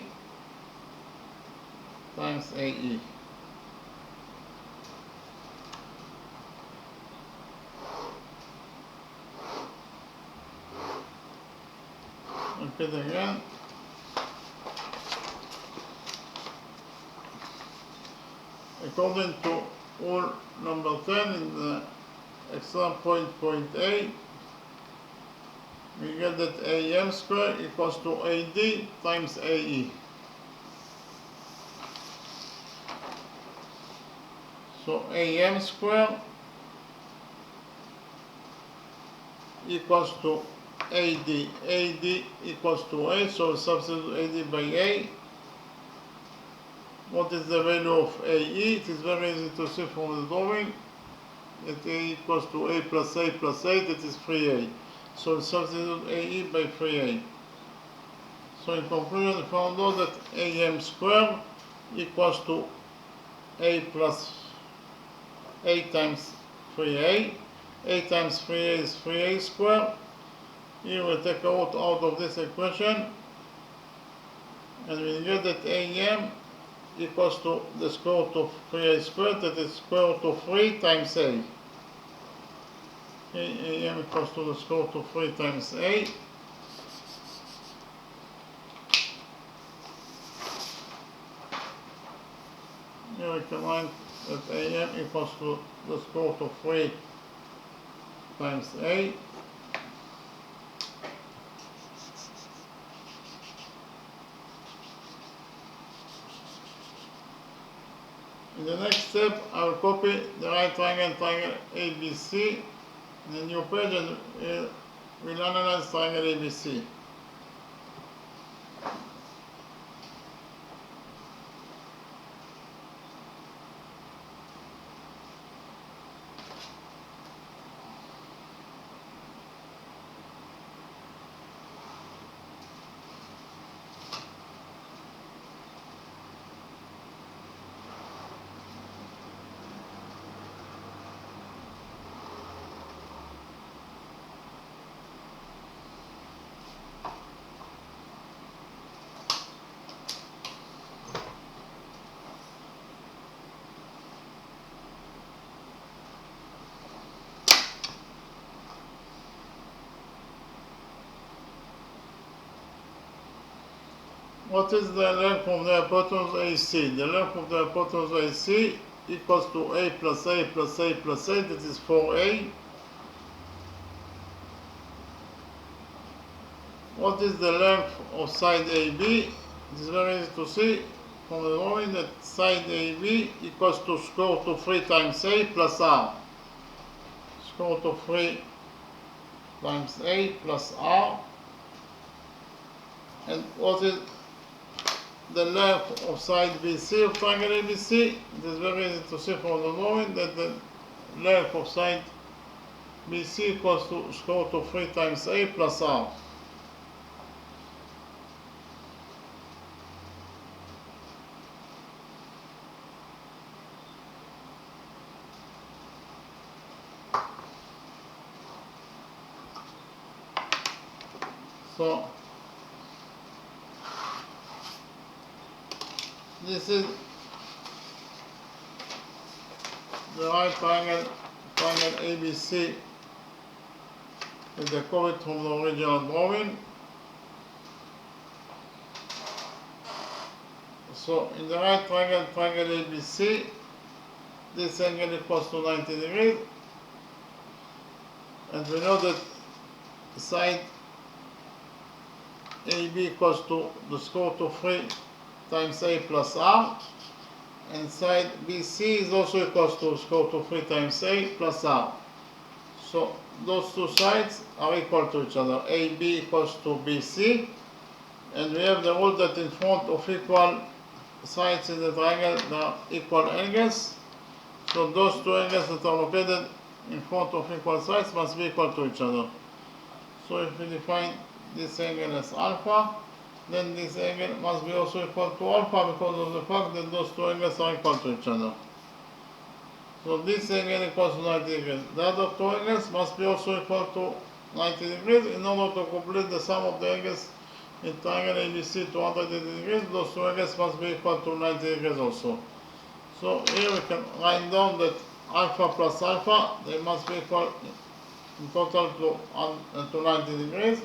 times AE. Repeat again. According to rule number 10 in the extra point A, we get that AM square equals to AD times AE. So AM square equals to AD. AD equals to A, so substitute AD by A. What is the value of AE? It is very easy to see from the drawing that A equals to A plus A plus A, that is 3A. So substitute AE by 3A. So in conclusion, we found out that AM squared equals to A plus A times 3A. A times 3A is 3A squared. Here we take out of this equation, and we get that AM equals to the square root of 3A squared, that is square root of 3 times A. Okay, AM equals to the square root of 3 times A. Here we can write that AM equals to the square root of 3 times A. In the next step, I will copy the right triangle ABC in a new page, and we'll analyze triangle ABC. What is the length of the hypotenuse AC? The length of the hypotenuse AC equals to A plus A plus A plus A, that is 4A. What is the length of side AB? It is very easy to see from the drawing that side AB equals to square root of 3 times A plus R. Square root of 3 times A plus R. And what is the length of side BC of triangle ABC? It is very easy to see from the drawing that the length of side BC equals to square root of 3 times A plus R. So this is the right triangle ABC with the copy from the original drawing. So in the right triangle ABC, this angle equals to 90 degrees, and we know that side AB equals to the square root of 3 times A plus R, and side BC is also equals to square root of 3 times A plus R. So those two sides are equal to each other. AB equals to BC, and we have the rule that in front of equal sides in the triangle there are equal angles. So those two angles that are located in front of equal sides must be equal to each other. So if we define this angle as alpha, then this angle must be also equal to alpha because of the fact that those two angles are equal to each other. So this angle equals to 90 degrees. The other two angles must be also equal to 90 degrees. In order to complete the sum of the angles in triangle ABC to 180 degrees, those two angles must be equal to 90 degrees also. So here we can write down that alpha plus alpha, they must be equal in total to 90 degrees.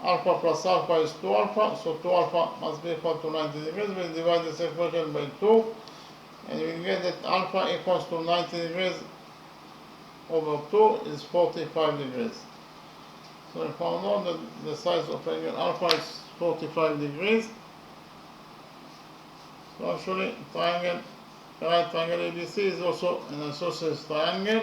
Alpha plus alpha is 2 alpha, so 2 alpha must be equal to 90 degrees. We divide this equation by 2, and we get that alpha equals to 90 degrees over 2 is 45 degrees. So we found out that the size of angle alpha is 45 degrees. So actually triangle, right triangle ABC is also an isosceles triangle.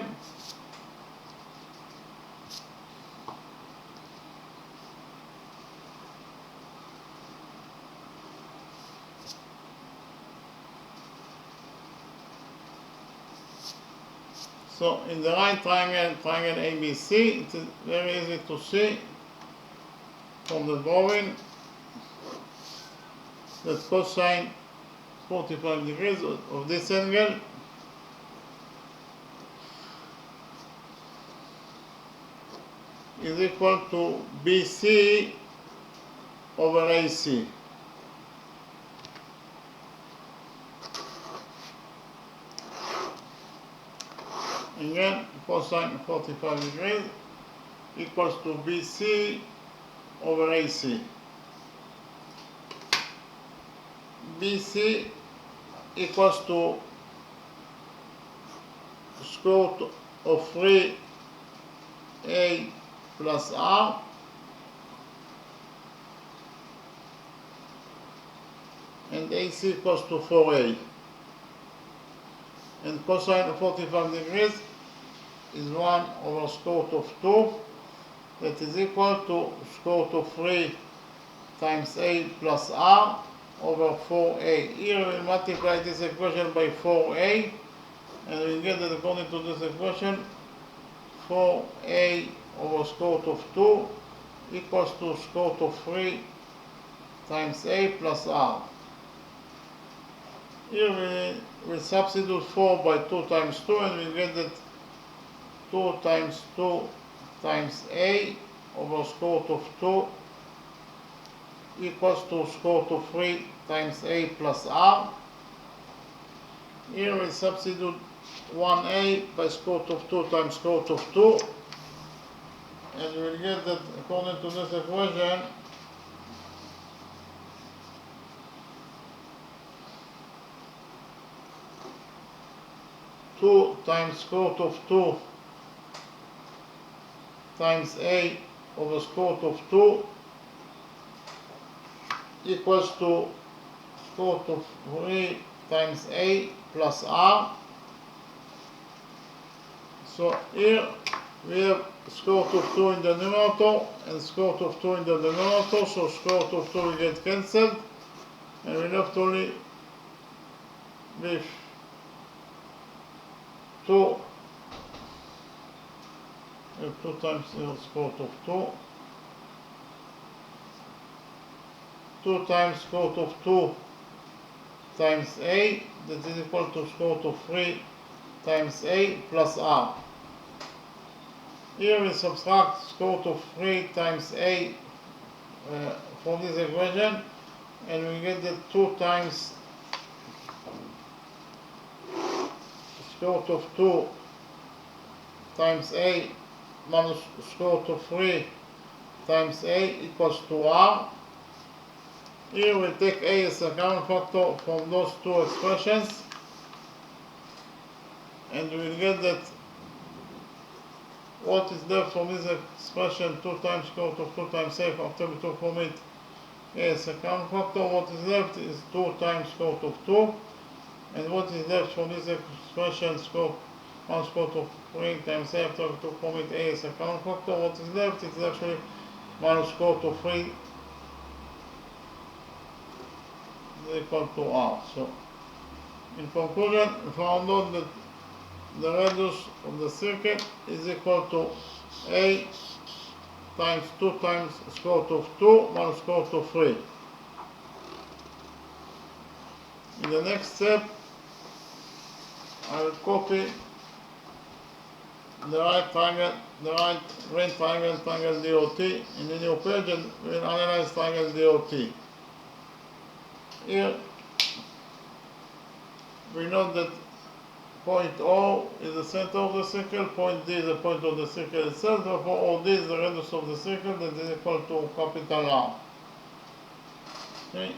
So in the right triangle, triangle ABC, it is very easy to see from the drawing that cosine 45 degrees of this angle is equal to BC over AC. Again, cosine 45 degrees equals to BC over AC. BC equals to square root of 3A plus R and AC equals to 4A. And cosine of 45 degrees is 1 over square root of 2, that is equal to square root of 3 times A plus R over 4A. Here we will multiply this equation by 4A, and we get that according to this equation, 4A over square root of 2 equals to square root of 3 times A plus R. Here we substitute 4 by 2 times 2, and we get that 2 times 2 times A over square root of 2 equals to square root of 3 times A plus R. Here we substitute 1A by square root of 2 times square root of 2, and we will get that according to this equation, two times square root of 2 times A over square root of 2 equals to square root of 3 times A plus R. So here we have square root of 2 in the numerator and square root of 2 in the denominator, so square root of 2 will get cancelled, and we left only with 2 times the square root of 2, 2 times square root of 2 times A, that is equal to square root of 3 times A plus R. Here we subtract square root of 3 times A from this equation, and we get that 2 times square root of 2 times A minus square root of 3 times A equals to R. Here we take A as a common factor from those two expressions, and we will get that what is left from this expression, 2 times square root of 2 times A, after we took from it A as a common factor, what is left is 2 times square root of 2, and what is left from this expression, square root of 3 times A, after we took from it A as a common factor, what is left is actually minus square root of 3 is equal to R. So, in conclusion, we found out that the radius of the circle is equal to A times 2 times square root of 2 minus square root of 3. In the next step, I will copy the right triangle, the right triangle DOT in the new page, and we will analyze triangle DOT. Here we know that point O is the center of the circle, point D is the point of the circle itself, therefore OD is the radius of the circle, that is equal to capital R. Okay.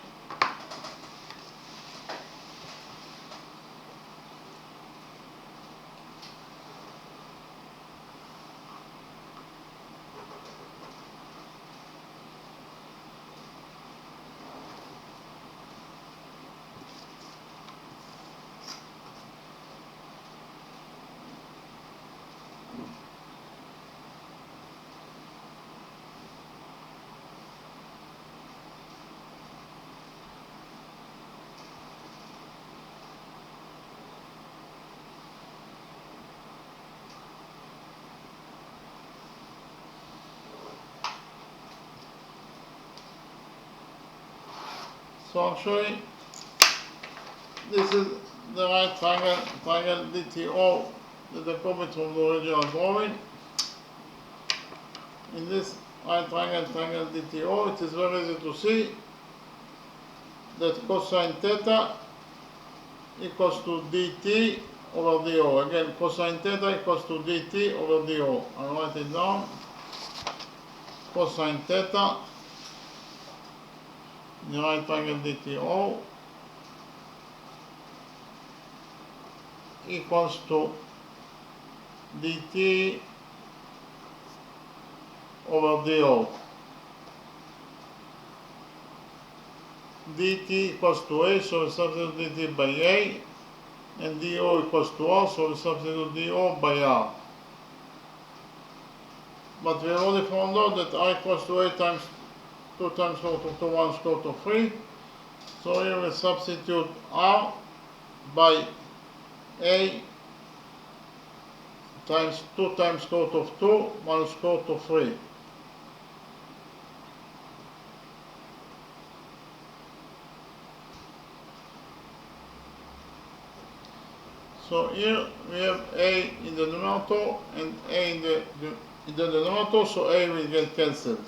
So actually, this is the right triangle DTO that I copied from the original drawing. In this right triangle DTO, it is very easy to see that cosine theta equals to dt over do. Again, cosine theta equals to dt over do. I'll write it down. Cosine theta, the right triangle DTO, equals to dt over do. dt equals to a, so we substitute dt by a, and do equals to r, so we substitute do by r. But we already found out that r equals to a times 2 times square root of 2 1 square root of 3. So here we substitute r by a times 2 times square root of 2 minus square root of 3. So here we have a in the numerator and a in the denominator, so a will get cancelled.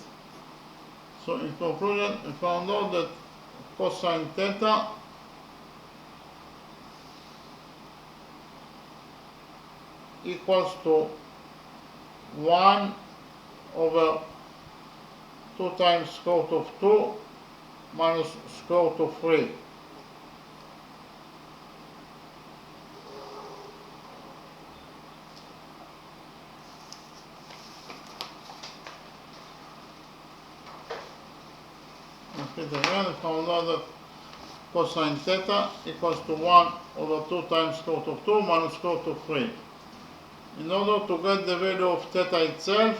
So in conclusion, we found out that cosine theta equals to 1 over 2 times square root of 2 minus square root of 3. Repeat again, we found out that cosine theta equals to 1 over 2 times square root of 2 minus square root of 3. In order to get the value of theta itself,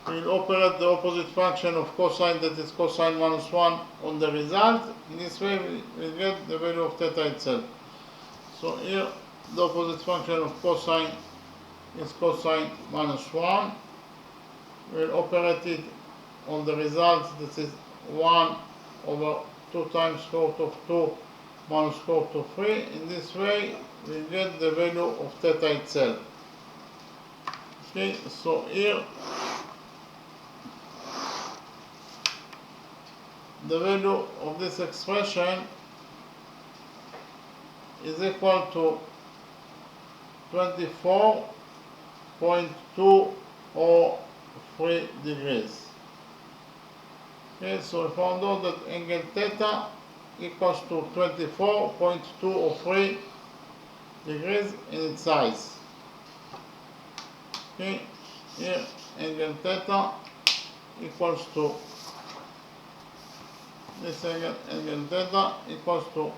we will operate the opposite function of cosine, that is cosine minus 1, on the result. In this way, we will get the value of theta itself. So here, the opposite function of cosine is cosine minus 1. We will operate it on the result, that is 1 over 2 times square root of 2 minus square root of 3. In this way, we will get the value of theta itself. Okay, so here the value of this expression is equal to 24.203 degrees. Okay, so we found out that angle theta equals to 24.203 degrees in its size. Okay, here angle theta equals to this angle theta equals to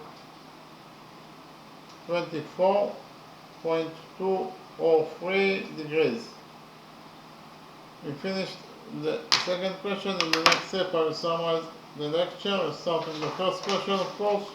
24.203 degrees. We finished the second question. In the next step I will summarize the lecture. We'll start with the first question, of course.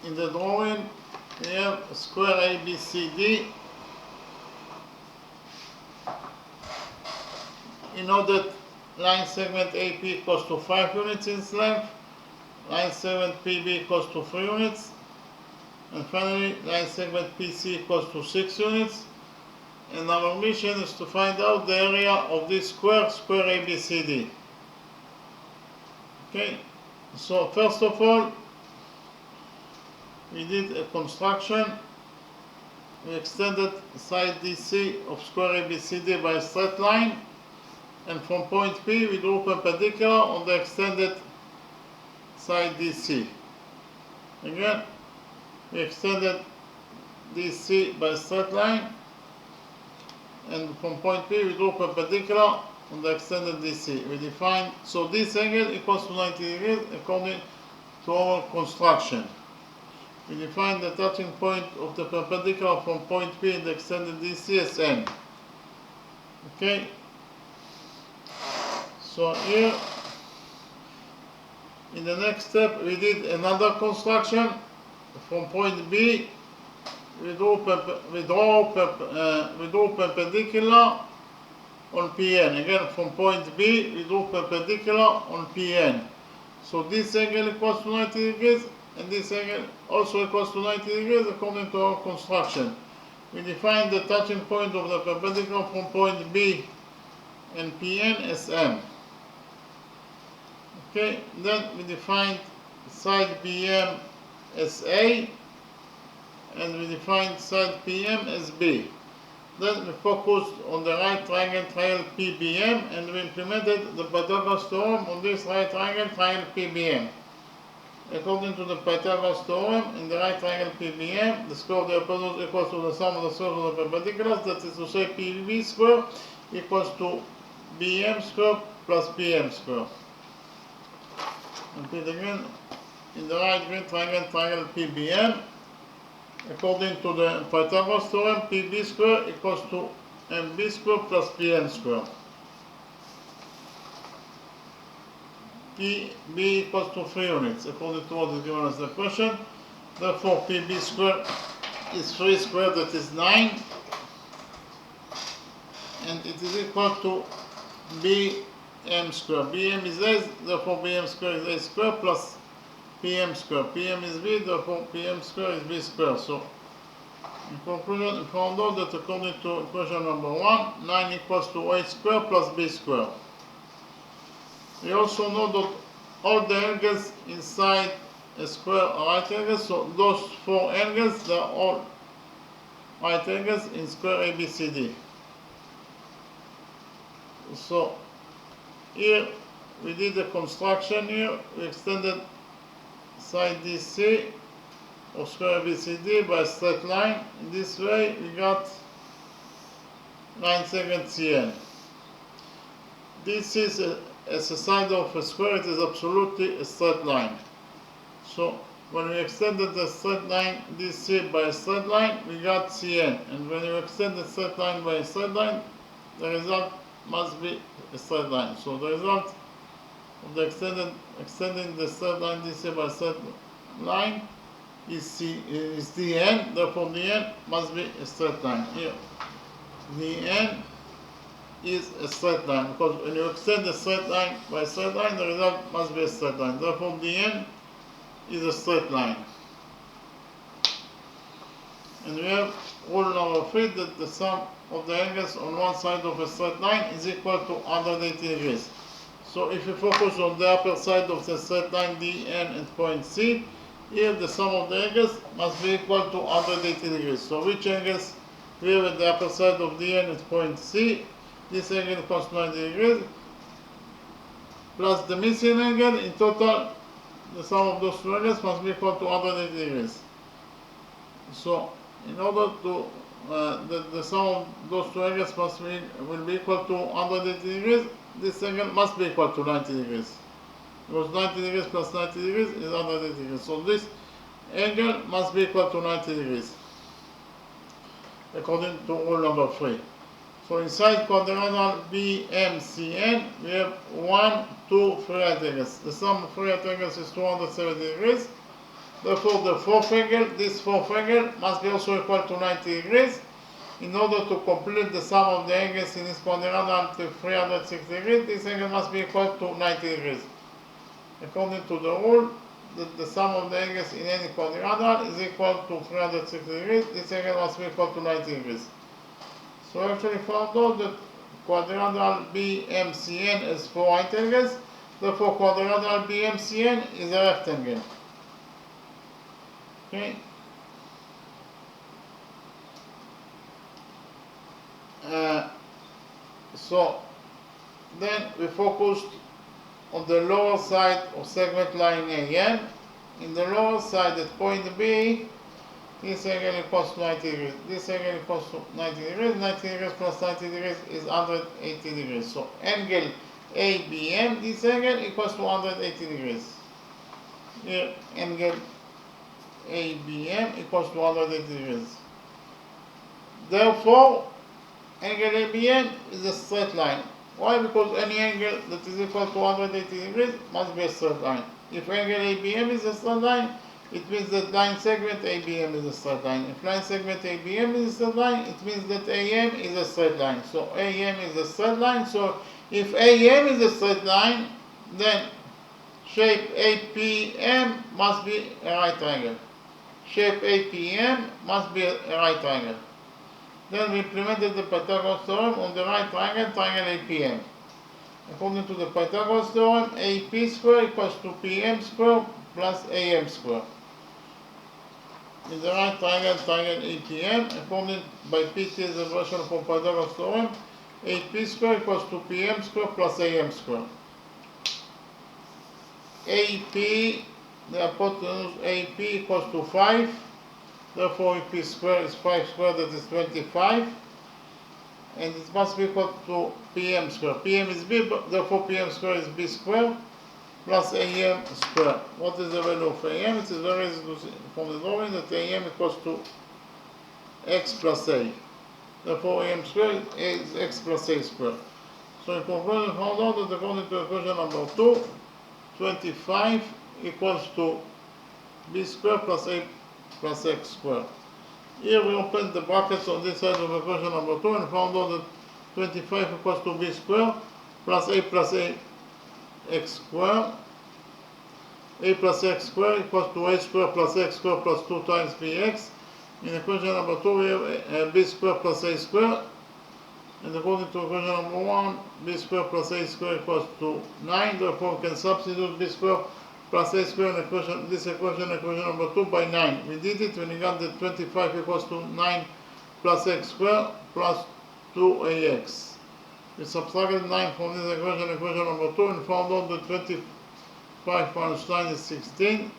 In the drawing, we have a square ABCD. You know that line segment AP equals to 5 units in its length, line segment PB equals to 3 units. And finally, line segment PC equals to 6 units. And our mission is to find out the area of this square ABCD. Okay, so first of all, we did a construction. We extended side DC of square ABCD by a straight line, and from point P we drew perpendicular on the extended side DC. Again, we extended DC by a straight line, and from point P we drew perpendicular on the extended DC. We defined, so this angle equals to 90 degrees according to our construction. We define the touching point of the perpendicular from point P in the extended DC as N. Okay? So here, in the next step, we did another construction. From point B, we drew perpendicular on PN. Again, from point B, we drew perpendicular on PN. So this angle equals to 90 degrees. And this angle also equals to 90 degrees according to our construction. We define the touching point of the perpendicular from point B and PN as M. Okay, then we define side BM as A, and we define side PM as B. Then we focused on the right triangle PBM, and we implemented the Pythagoras theorem on this right triangle PBM. According to the Pythagoras theorem, in the right triangle PBM, the square of the hypotenuse equals to the sum of the squares of the perpendiculars, that is to say PB square equals to BM square plus PM square. Repeat again, in the right triangle PBM, according to the Pythagoras theorem, PB square equals to MB square plus PM square. PB equals to 3 units, according to what is given as the question. Therefore, PB square is 3 squared, that is 9. And it is equal to BM square. BM is A, therefore BM square is A square plus PM square. PM is B, therefore PM square is B square. So, in conclusion, we found out that according to equation number 1, 9 equals to A square plus B square. We also know that all the angles inside a square are right angles, so those 4 angles, they are all right angles in square ABCD. So here we did the construction here, we extended side DC of square ABCD by a straight line. In this way we got line segment CN. This is as a side of a square, it is absolutely a straight line. So when we extended the straight line DC by a straight line, we got CN. And when you extend the straight line by a straight line, the result must be a straight line. So the result of the extending the straight line DC by a straight line is DN. Therefore, DN must be a straight line. Here, DN is a straight line, because when you extend the straight line by a straight line, the result must be a straight line. Therefore, DN is a straight line. And we have rule number 3, that the sum of the angles on one side of a straight line is equal to 180 degrees. So if you focus on the upper side of the straight line DN at point C, here the sum of the angles must be equal to 180 degrees. So which angles we have at the upper side of DN at point C? This angle equals 90 degrees, plus the missing angle. In total, the sum of those 2 angles must be equal to 180 degrees. So, in order to, the sum of those 2 angles will be equal to 180 degrees, this angle must be equal to 90 degrees. Because 90 degrees plus 90 degrees is 180 degrees. So this angle must be equal to 90 degrees, according to rule number 3. So inside quadrilateral BMCN, we have 1, 2, 3 right angles. The sum of 3 right angles is 270 degrees. Therefore, the fourth angle, this fourth angle, must be also equal to 90 degrees. In order to complete the sum of the angles in this quadrilateral to 360 degrees, this angle must be equal to 90 degrees. According to the rule, that the sum of the angles in any quadrilateral is equal to 360 degrees. This angle must be equal to 90 degrees. So I actually found out that quadrilateral BMCN has 4 right angles. Therefore, quadrilateral BMCN is a rectangle. Okay. So then we focused on the lower side of segment line AN. In the lower side at point B, this angle equals to 90 degrees. This angle equals to 90 degrees. 90 degrees plus 90 degrees is 180 degrees. So angle ABM, this angle equals to 180 degrees. Here, angle ABM equals to 180 degrees. Therefore, angle ABM is a straight line. Why? Because any angle that is equal to 180 degrees must be a straight line. If angle ABM is a straight line, it means that line segment ABM is a straight line. If line segment ABM is a straight line, it means that AM is a straight line. So AM is a straight line. So if AM is a straight line, then shape APM must be a right triangle. Shape APM must be a right triangle. Then we implemented the Pythagoras theorem on the right triangle, triangle APM. According to the Pythagoras theorem, AP square equals to PM square plus AM square. In the right triangle, triangle APM, according by PT's version from Pythagoras theorem, AP square equals to PM square plus AM square. AP, the hypotenuse AP equals to 5. Therefore, AP square is 5 squared, that is 25. And it must be equal to PM square. PM is B, but therefore PM square is B square plus AM square. What is the value of AM? It is very easy to see from the drawing that AM equals to X plus A. Therefore, AM square is X plus A square. So in conclusion, found out that according to equation number 2, 25 equals to B square plus A plus X square. Here we opened the brackets on this side of equation number 2 and found out that 25 equals to B square plus A X square. A plus X square equals to A square plus X square plus 2 times BX. In equation number 2 we have B square plus A square. And according to equation number 1, B square plus A square equals to 9. Therefore we can substitute B square plus A square in equation number 2 by 9. We did it when we got that 25 equals to 9 plus X square plus 2AX. We subtracted 9 from this equation number 2 and found out that 25 minus 9 is 16.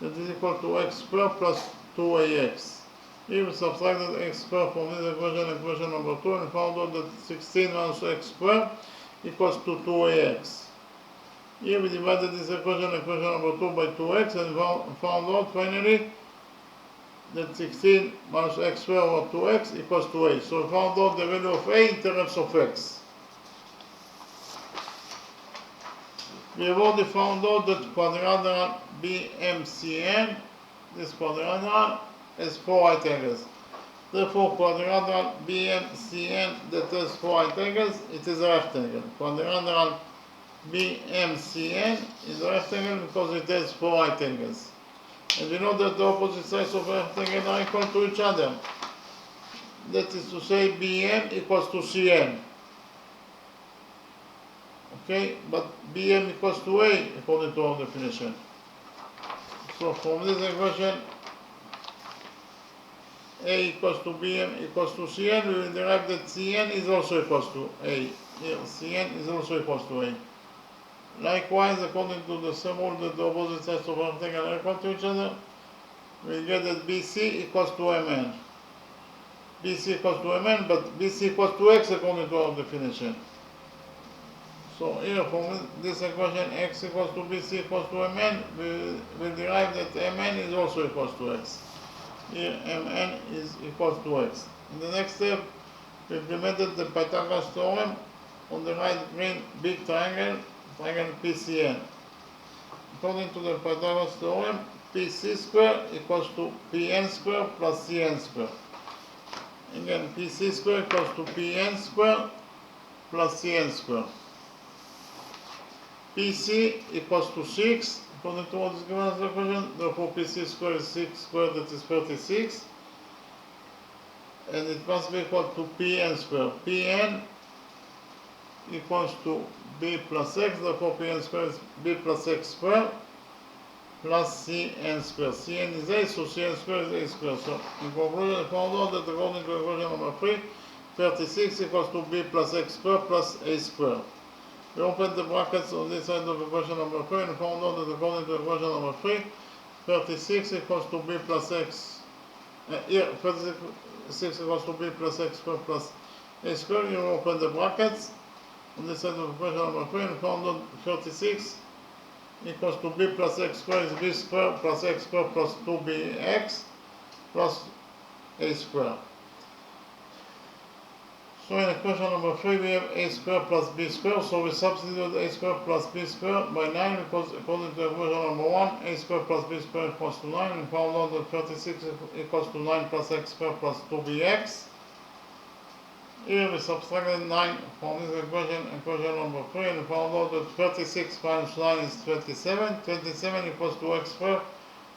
That is equal to X square plus 2AX. Here we subtracted X square from this equation number 2 and found out that 16 minus X square equals to 2AX. Here we divided this equation number 2 by 2x and found out finally that 16 minus x squared over 2x equals to a. So we found out the value of a in terms of x. We have already found out that quadrilateral BMCN, this quadrilateral, has 4 right angles. Therefore, quadrilateral BMCN that has 4 right angles, it is a rectangle. Quadrilateral BMCN is a rectangle because it has 4 right angles. And we know that the opposite sides of a rectangle are equal to each other. That is to say, BM equals to CN. Okay, but BM equals to A according to our definition. So from this equation, A equals to BM equals to CN, we will derive that CN is also equals to A. Here, CN is also equals to A. Likewise, according to the same rule that the opposite sides of a rectangle are equal to each other, we get that BC equals to MN. BC equals to MN, but BC equals to X according to our definition. So here, from this equation, X equals to BC equals to MN, we will derive that MN is also equals to X. Here, MN is equals to X. In the next step, we implemented the Pythagoras theorem on the right green big triangle PCN. According to the Pythagoras theorem, PC square equals to PN square plus CN square. Again, PC square equals to PN square plus CN square. PC equals to 6 According to what is given as the equation, therefore PC squared is 6 squared, that is 36. And it must be equal to Pn squared. Pn equals to b plus x, therefore Pn squared is b plus x squared plus Cn squared. Cn is a, so Cn squared is a squared. So in conclusion, I found out that according to equation number 3, 36 equals to b plus x squared plus a squared. We open the brackets on this side of equation number 3 and found out that according to equation number 3, 36 equals to b plus x. Here, 36 equals to b plus x squared plus a squared. You open the brackets on this side of equation number 3 and found out 36 equals to b plus x squared is b squared plus x squared plus 2bx plus a squared. So in equation number 3 we have a squared plus b squared, so we substitute a squared plus b squared by 9 because according to equation number 1, a squared plus b squared equals to 9. We found out that 36 equals to 9 plus x squared plus 2bx. Here we subtracted 9 from this equation number 3, and we found out that 36 minus 9 is 27. 27 equals to x squared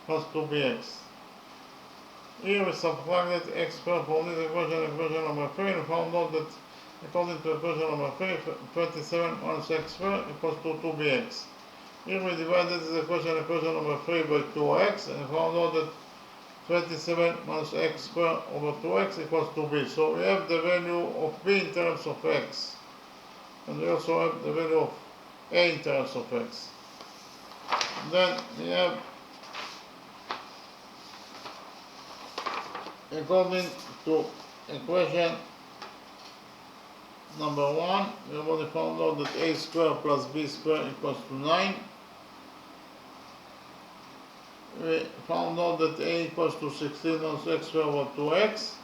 plus 2bx. Here we subtracted x squared from this equation number 3, and found out that according to equation number 3, 27 minus x squared equals to 2bx. Here we divided this equation number 3 by 2x, and found out that 27 minus x squared over 2x equals to b. So we have the value of b in terms of x, and we also have the value of a in terms of x. And then we have, according to equation number 1, we have already found out that a squared plus b squared equals to 9. We found out that a equals to 16 minus x squared over 2x.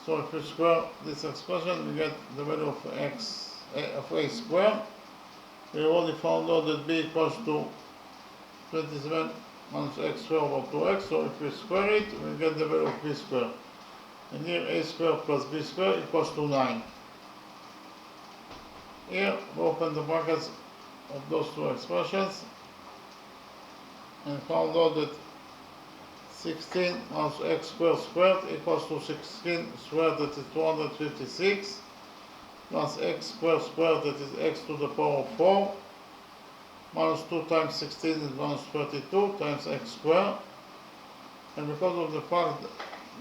So if we square this expression, we get the value of a squared. We already found out that b equals to 27 minus x squared over 2x. So if we square it, we get the value of b squared. And here a squared plus b squared equals to 9. Here we open the brackets of those two expressions and found out that 16 minus x squared squared equals to 16 squared, that is 256, plus x squared squared, that is x to the power of 4, minus 2 times 16 is minus 32 times x squared. And because of the fact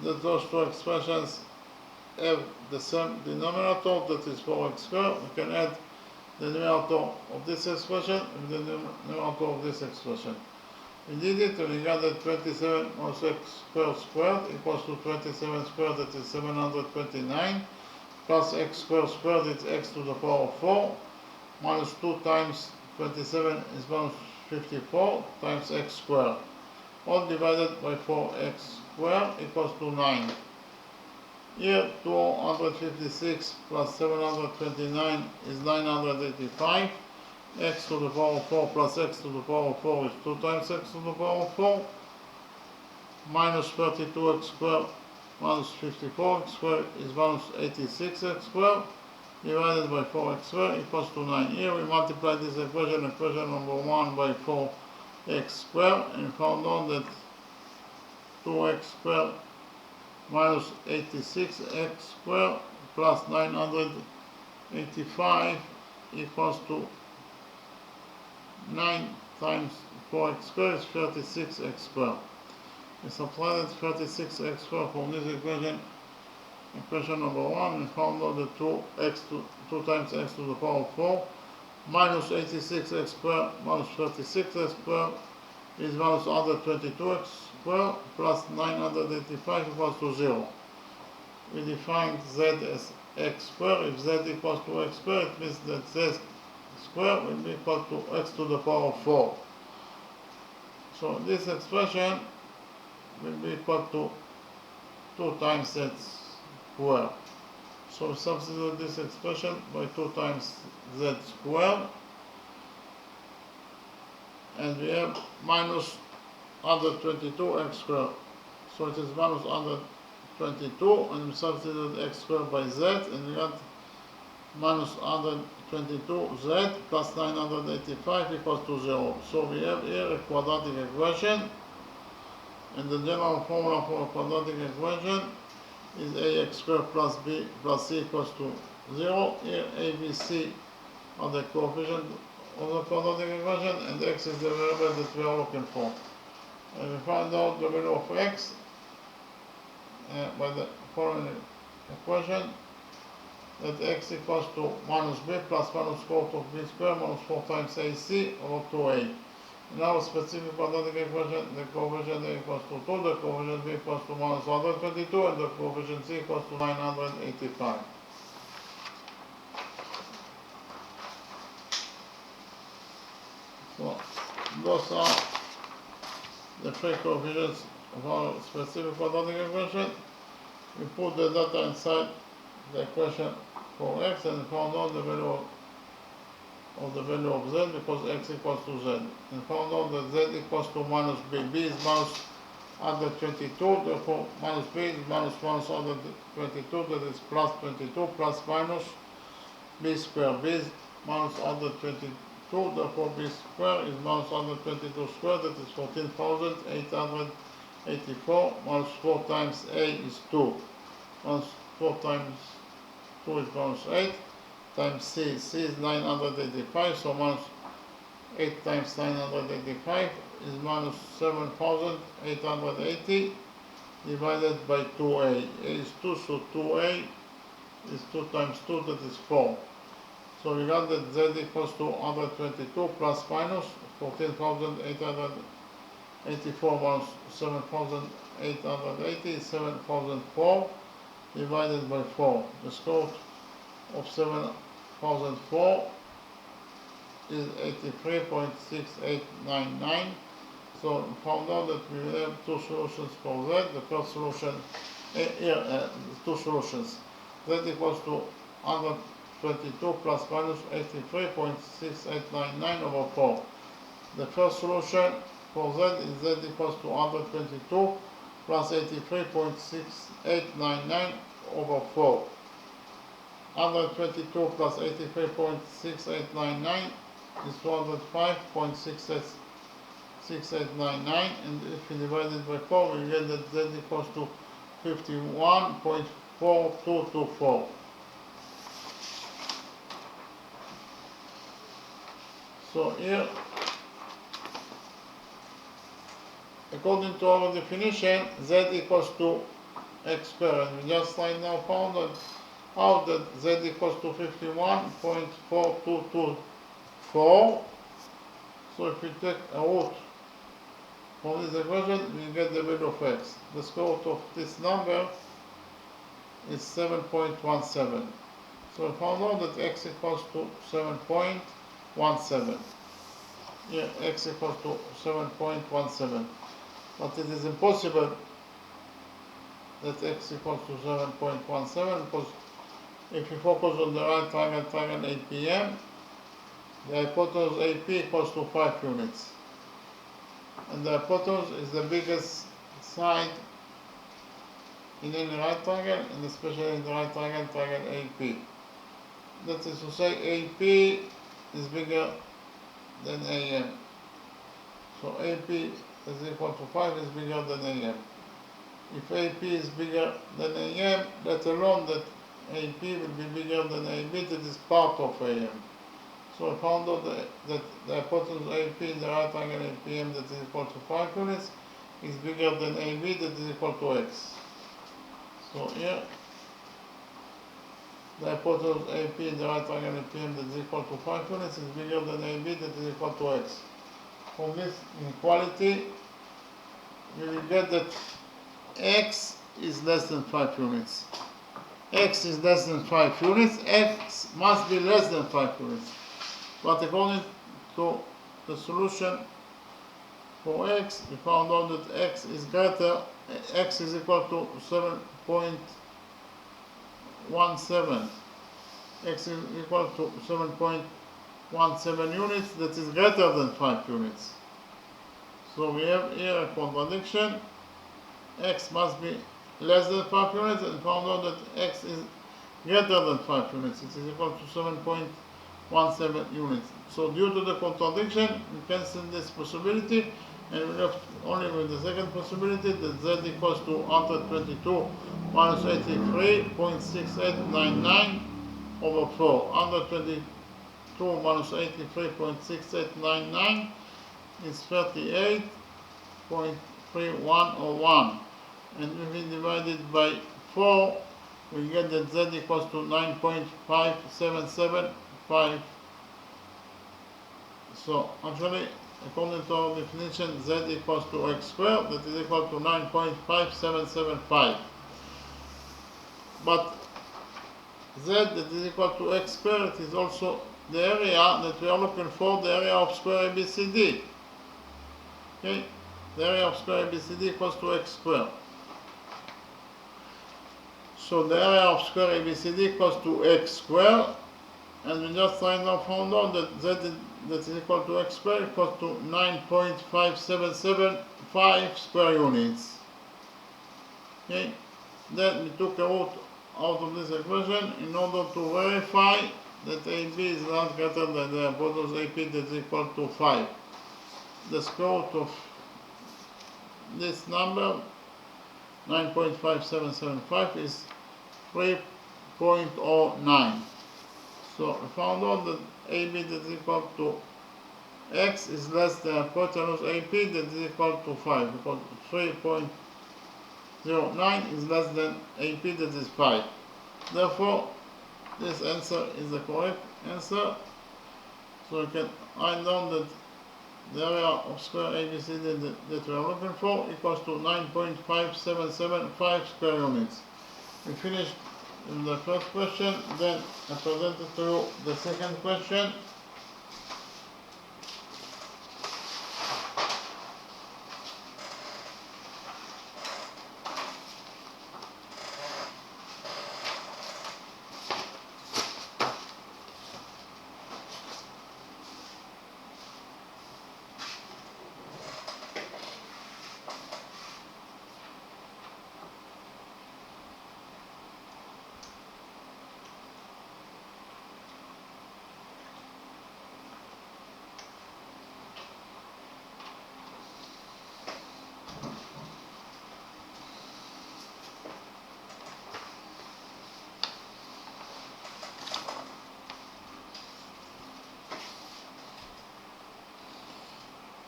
that those two expressions have the same denominator, that is 4x squared, we can add the numerator of this expression and the numerator of this expression. We did it, and we got that 27 minus x squared squared equals to 27 squared, that is 729, plus x squared squared, it's x to the power of 4, minus 2 times 27 is minus 54 times x squared, all divided by 4x squared equals to 9. Here 256 plus 729 is 985. X to the power of 4 plus x to the power of 4 is 2 times x to the power of 4, minus 32x squared minus 54x squared is minus 86x squared, divided by 4x squared equals to 9. Here we multiply this equation number 1 by 4x squared, and found out that 2x squared minus 86x squared plus 985 equals to 9 times 4x squared is 36x squared. We subtracted 36x squared from this equation number 1, and found out that 2 times x to the power of 4 minus 86x squared minus 36x squared is minus 122x squared plus 985 equals to 0. We defined z as x squared. If z equals to x squared, it means that z square will be equal to x to the power of 4. So this expression will be equal to 2 times z square. So we substitute this expression by 2 times z square, and we have minus 122x squared. So it is minus 122, and we substitute x squared by z, and we got minus 122z plus 985 equals to 0. So we have here a quadratic equation, and the general formula for a quadratic equation is ax squared plus b plus c equals to 0. Here a, b, c are the coefficient of the quadratic equation, and x is the variable that we are looking for. And we find out the value of x by the following equation, that x equals to minus b plus minus 4 of b squared minus 4 times ac over 2a. In our specific quadratic equation, the coefficient a equals to 2, the coefficient b equals to minus 122, and the coefficient c equals to 985. So those are the three coefficients of our specific quadratic equation. We put the data inside the equation for x and found out the value of z, because x equals to z, and found out that z equals to minus b. B is minus 122, therefore minus b is minus 122, that is plus 22, plus minus b squared. B is minus 122, therefore b squared is minus 122 squared, that is 14,884, minus 4 times a is 2, minus 4 times 2 is minus 8, times c is 985, so minus 8 times 985 is minus 7,880 divided by 2a. A is 2, so 2a is 2 times 2, that is 4. So we got that z equals to 122 plus minus 14,884 minus 7,880 is 7,004 divided by 4. The square root of 7,004 is 83.6899. So we found out that we have two solutions for z. The first solution, two solutions. Z equals to 122 plus minus 83.6899 over 4. The first solution for z is z equals to 122 plus 83.6899 over 4. 122 plus 83.6899 is 205.6899, and if we divide it by 4, we get that z equals to 51.4224. So here, according to our definition, z equals to x squared, and we just right now found out that z equals to 51.4224. So if we take a root from this equation, we get the value of x. The square root of this number is 7.17. So we found out that x equals to 7.17. Here x equals to 7.17. But it is impossible that x equals to 7.17, because if you focus on the right triangle APM, the hypotenuse AP equals to 5 units. And the hypotenuse is the biggest side in any right triangle, and especially in the right triangle AP. That is to say, AP is bigger than AM. So AP is equal to 5 is bigger than AM. If AP is bigger than AM, let alone that AP will be bigger than AB, that is part of AM. So I found out that the hypotenuse AP in the right triangle APM that is equal to 5 units is bigger than AB, that is equal to x. So here, the hypotenuse AP in the right triangle APM that is equal to 5 units is bigger than AB, that is equal to x. From this inequality, we will get that x is less than 5 units. X is less than 5 units, x must be less than 5 units. But according to the solution for x, we found out that x is greater, x is equal to 7.17. X is equal to 7.17 units, that is greater than 5 units. So we have here a contradiction. X must be less than 5 units, and found out that x is greater than 5 units. It is equal to 7.17 units. So due to the contradiction, we cancel this possibility and we left only with the second possibility that z equals to 122 minus 83.6899 over 4. 122 minus 83.6899 is 38.3101. And if we divide it by 4, we get that z equals to 9.5775. So actually, according to our definition, z equals to x squared, that is equal to 9.5775. But z that is equal to x squared, it is also the area that we are looking for, the area of square ABCD. Okay, the area of square ABCD equals to x squared. So the area of square ABCD equals to x squared, and we just found out that z that is equal to x squared equals to 9.5775 square units. Okay, then we took a root out of this equation in order to verify that AB is not greater than the hypotenuse AP that is equal to 5. The square root of this number, 9.5775, is 3.09. So we found out that AB that is equal to x is less than hypotenuse AP that is equal to 5, because 3.09 is less than AP that is 5. Therefore, this answer is the correct answer. So we can write down that the area of square ABCD that we are looking for equals to 9.5775 square units. We finished in the first question, then I presented to you the second question.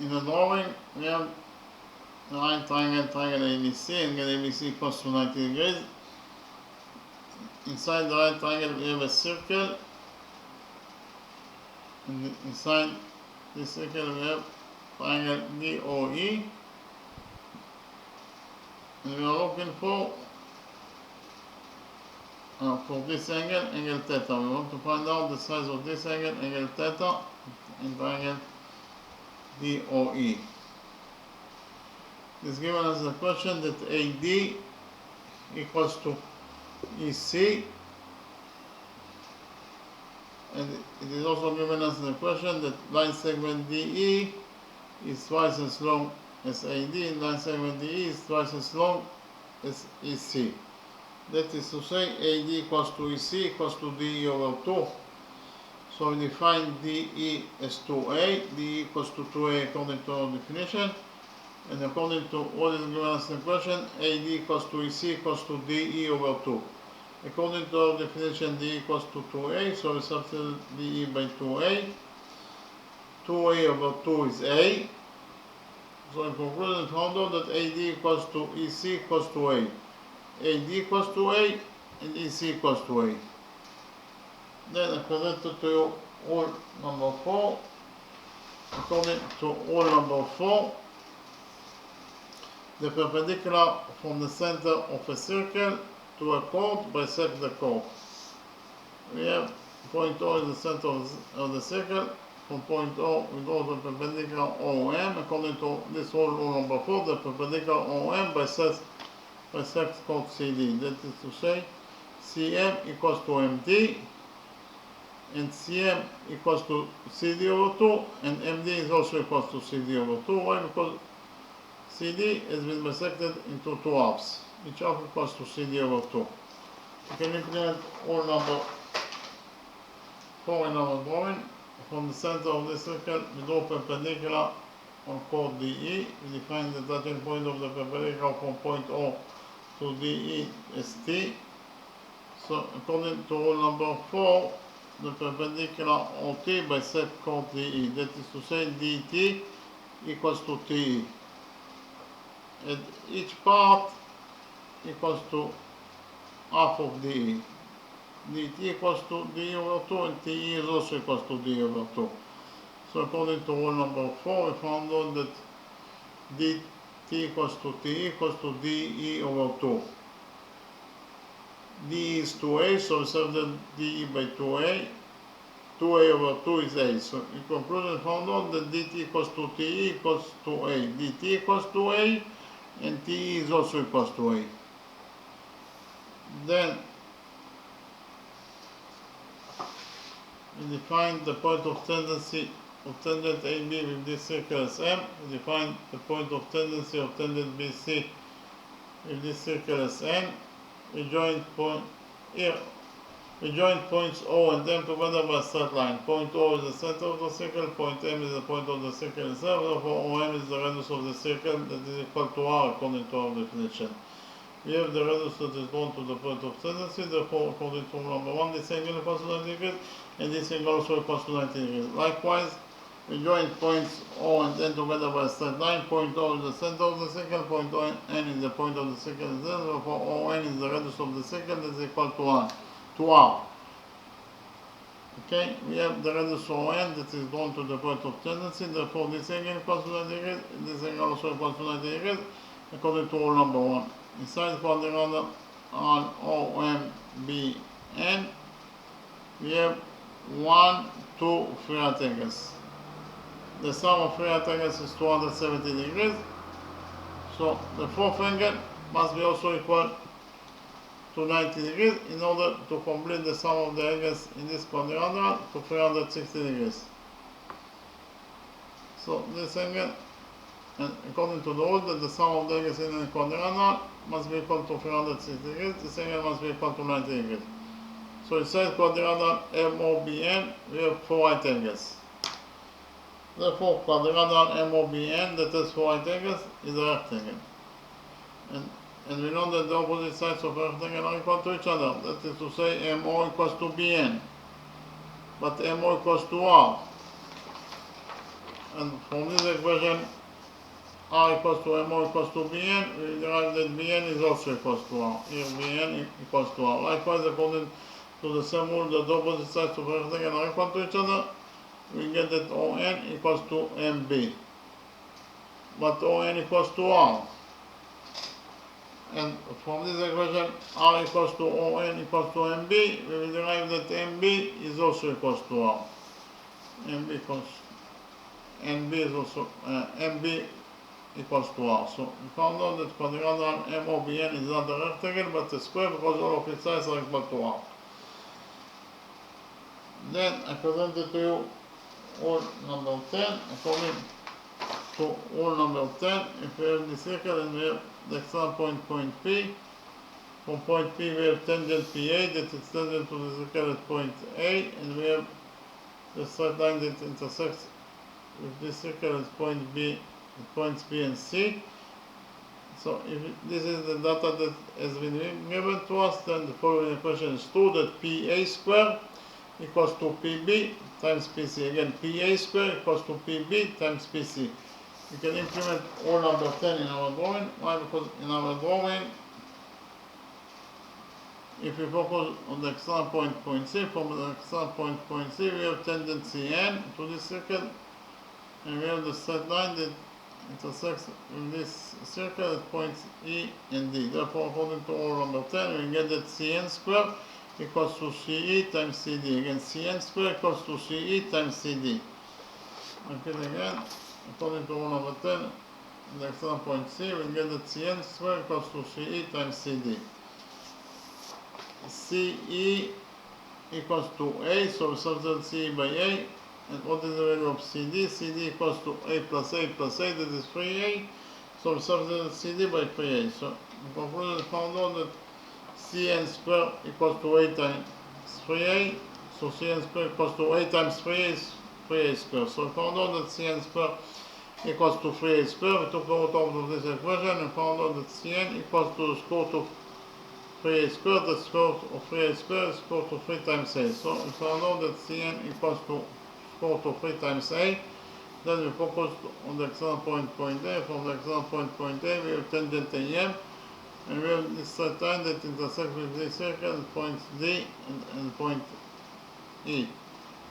In the drawing, we have the right triangle ABC, angle ABC equals to 90 degrees. Inside the right triangle, we have a circle, and inside this circle, we have triangle DOE. And we are looking for this angle, angle theta. We want to find out the size of this angle, angle theta, in triangle DOE. It's given us the question that AD equals to EC, and it is also given us the question that line segment DE is twice as long as AD, and line segment DE is twice as long as EC. That is to say, AD equals to EC equals to DE over 2. So we define DE as 2A, DE equals to 2A according to our definition, and according to what is given us in the question, AD equals to EC equals to DE over 2. According to our definition, DE equals to 2A, so we substitute DE by 2A. 2A over 2 is A. So in conclusion, we found out that AD equals to EC equals to A. AD equals to A and EC equals to A. Then I presented to you rule number 4. According to rule number 4, the perpendicular from the center of a circle to a chord bisect the chord. We have point O is the center of the circle. From point O, we draw the perpendicular OM. According to this rule number 4, the perpendicular OM bisects chord CD. That is to say, CM equals to MD, and CM equals to CD over 2, and MD is also equals to CD over 2. Why? Because CD has been bisected into two halves. Each half equals to CD over 2. You can implement all number 4 in our drawing. From the center of the circle, we draw perpendicular on chord DE. We define the touching point of the perpendicular from point O to DE as T. So according to rule number 4, the perpendicular OT bisect chord DE. That is to say DT equals to TE. And each part equals to half of DE. dt equals to d over 2 and te is also equals to d over 2. So according to rule number 4, we found out that dt equals to te equals to de over 2. d is 2a, so we substitute de by 2a. 2a over 2 is a. So in conclusion, found out that dt equals to te equals to a. dt equals to a and te is also equals to a. Then we define the point of tendency of tangent AB with this circle as M. We define the point of tendency of tangent BC with this circle as N. We join points O and M together by a straight line. Point O is the center of the circle, point M is the point of the circle itself, therefore OM is the radius of the circle that is equal to R according to our definition. We have the radius that is drawn to the point of tendency, therefore according to rule number 1, this angle equals to 90 degrees and this angle also equals to 90 degrees. Likewise, we join points O and N together by a straight line. Point O is the center of the circle, point N is the point of the circle itself, therefore ON is the radius of the circle that is equal to R. Okay, we have the radius ON that is drawn to the point of tendency, therefore this angle equals to 90 degrees, this angle also equals to 90 degrees according to rule number 1. Inside quadrilateral on OMBN, we have 1, 2, 3 right angles. The sum of 3 right angles is 270 degrees. So the fourth angle must be also equal to 90 degrees in order to complete the sum of the angles in this quadrilateral to 360 degrees. So this angle, and according to the rule that the sum of the angles in the quadrilateral must be equal to 360 degrees, this angle must be equal to 90 degrees. So inside quadrilateral MOBN, we have 4 right angles. Therefore, quadrilateral MOBN that has 4 right angles is a rectangle. And we know that the opposite sides of a rectangle are equal to each other. That is to say, MO equals to BN. But MO equals to R. And from this equation, R equals to MO equals to BN, we derive that BN is also equals to R. Here BN equals to R. Likewise, according to the same rule that the opposite sides of a rectangle are equal to each other, we get that ON equals to MB. But ON equals to R. And from this equation, R equals to ON equals to MB, we will derive that MB is also equals to R. MB equals, MB is also, MB equals to R. So we found out that quadrilateral MOBN is not a rectangle but a square because all of its sides are equal to R. Then I presented to you rule number 10. According to rule number 10, if we have the circle and we have the external point P, from point P we have tangent PA that is tangent to the circle at point A, and we have the straight line that intersects with this circle at point B, at points B and C. So if this is the data that has been given to us, then the following equation is true, that PA square equals to PB times PC. Again, PA square equals to PB times PC. We can implement rule number 10 in our drawing. Why? Because in our drawing, if we focus on the external point C, from the external point C, we have tangent CN to this circle, and we have the straight line that intersects with this circle at points E and D. Therefore, according to rule number 10, we get that CN square equals to CE times CD. Again, CN square equals to CE times CD. Repeat again. According to rule number 10, the external point C, we get that CN square equals to CE times CD. CE equals to A, so we substitute CE by A. And what is the value of CD? CD equals to A plus A plus A, that is 3A. So we substitute CD by 3A. So in conclusion, we found out that Cn squared equals to A times 3A. So Cn squared equals to A times 3A is 3A squared. So we found out that Cn squared equals to 3A squared. We took the root of this equation and found out that Cn equals to the square root of 3A squared. The square root of 3A squared is equal to 3 times A. So we found out that Cn equals to square root of 3 times A. Then we focus on the external point A. From the external point A, we have tangent AM, and we have this straight line that intersects with this circle at point D and point E.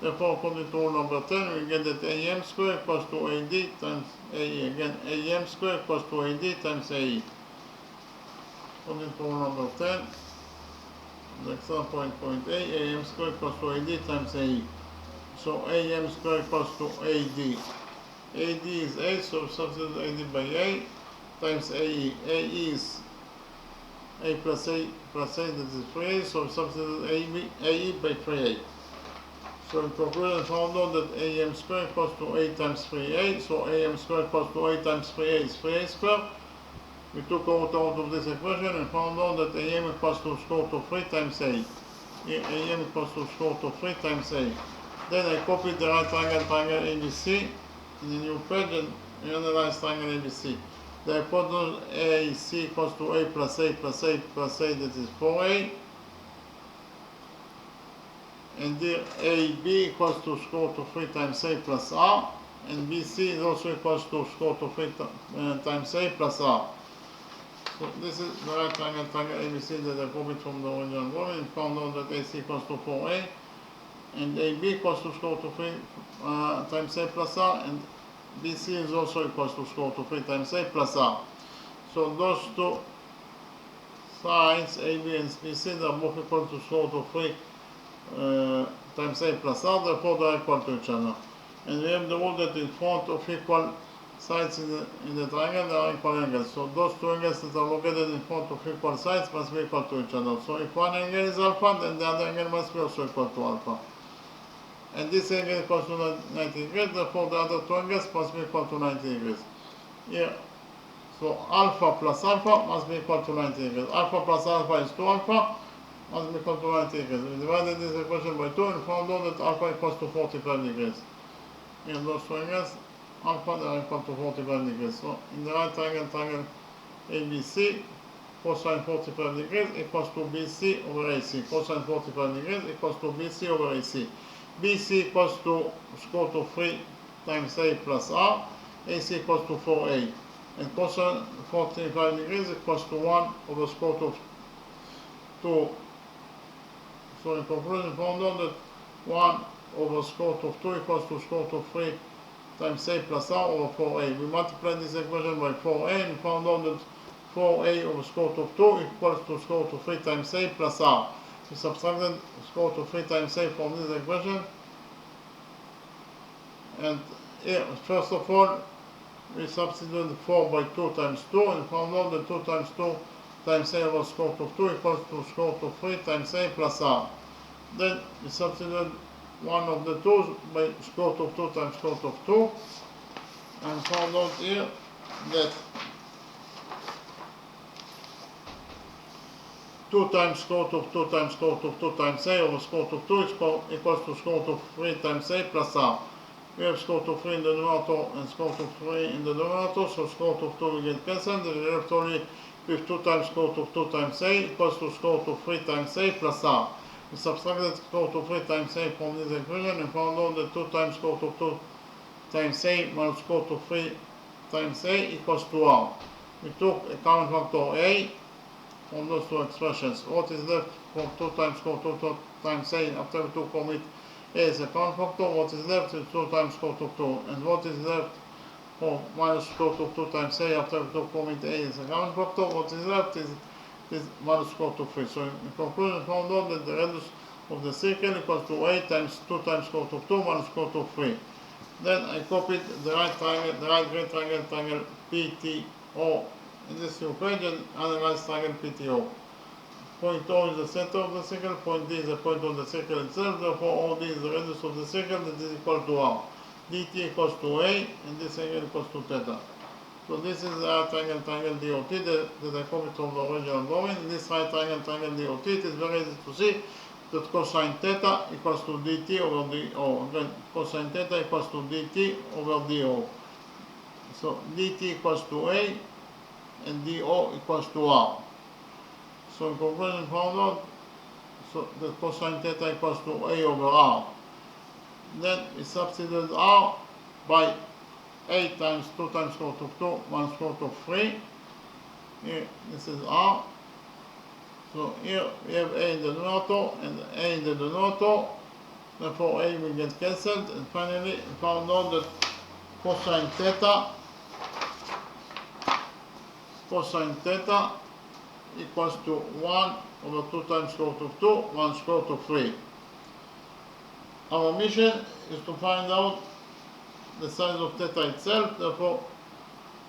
Therefore, according to rule number 10, we get that AM squared equals to AD times AE. Again, AM squared equals to AD times AE. According to rule number 10, the external point A, AM squared equals to AD times AE. So AM squared equals to AD. AD is A, so substitute AD by A times AE. AE is A plus A plus A, that is 3A, so substitute AE by 3A. So in conclusion, found out that AM squared equals to A times 3A, so AM squared equals to A times 3A is 3A squared. We took out of this equation and found out that AM equals to square root of 3 times A. AM equals to square root of 3 times A. Then I copied the right triangle ABC in the new page and analyze triangle ABC. The hypotenuse AC equals to A plus A plus A plus A, that is 4A. And here AB equals to square root of 3 times A plus R. And BC is also equals to square root of 3 times A plus R. So this is the right triangle ABC that I copied from the original drawing and found out that AC equals to 4A. And AB equals to square root of 3 times A plus R, and BC is also equals to square root of 3 times A plus R. So those two sides, AB and BC, they are both equal to square root of 3 times A plus R, therefore they are equal to each other. And we have the rule that in front of equal sides in the triangle, there are equal angles. So those two angles that are located in front of equal sides must be equal to each other. So if one angle is alpha, then the other angle must be also equal to alpha. And this angle equals to 90 degrees, therefore the other two angles must be equal to 90 degrees. Here, so alpha plus alpha must be equal to 90 degrees. Alpha plus alpha is 2 alpha, must be equal to 90 degrees. We divided this equation by 2 and found out that alpha equals to 45 degrees. Here, those two angles, alpha, they are equal to 45 degrees. So in the right triangle ABC, cosine 45 degrees equals to BC over AC. Cosine 45 degrees equals to BC over AC. BC equals to square root of 3 times A plus R. AC equals to 4A. And cosine 45 degrees equals to 1 over square root of 2. So in conclusion, found out that 1 over square root of 2 equals to square root of 3 times A plus R over 4A. We multiplied this equation by 4A and found out that 4A over square root of 2 equals to square root of 3 times A plus R. We subtracted square root of 3 times A from this equation. And here, first of all, we substituted 4 by 2 times 2 and found out that 2 times 2 times A over square root of 2 equals to square root of 3 times A plus R. Then we substituted one of the 2's by square root of 2 times square root of 2 and found out here that 2 times square root of 2 times square root of 2 times A over square root of 2 equals to square root of 3 times A plus R. We have square root of 3 in the numerator and square root of 3 in the denominator, so square root of 2 will get cancelled. We left only with 2 times square root of 2 times A equals to square root of 3 times A plus R. We subtracted square root of 3 times A from this equation and found out that 2 times square root of 2 times A minus square root of 3 times A equals to R. We took a common factor A from those two expressions. What is left from 2 times square root of 2 times A after we took from it A is a common factor? What is left is 2 times square root of 2. And what is left for minus square root of 2 times A after we took from it A is a common factor? What is left is minus square root of 3. So in conclusion, found out that the radius of the circle equals to A times 2 times square root of 2 minus square root of 3. Then I copied the right triangle, the right great triangle PTO in this new page and analyzed triangle PTO. Point O is the center of the circle, point D is the point of the circle itself, therefore OD is the radius of the circle that is equal to R. DT equals to A, and this angle equals to theta. So this is the triangle DOT that I copied from the original drawing. This right triangle DOT, it is very easy to see that cosine theta equals to dt over dO. Again, cosine theta equals to dt over dO. So dt equals to A and dO equals to R. So in conclusion found out, so the cosine theta equals to A over R. Then we substitute R by A times 2 times square root of 2, 1 square root of 3. Here, this is R. So here we have A in the numerator and A in the denominator. Therefore A will get cancelled. And finally we found out that cosine theta equals to 1 over 2 times square root of 2, 1 square root of 3. Our mission is to find out the size of theta itself. Therefore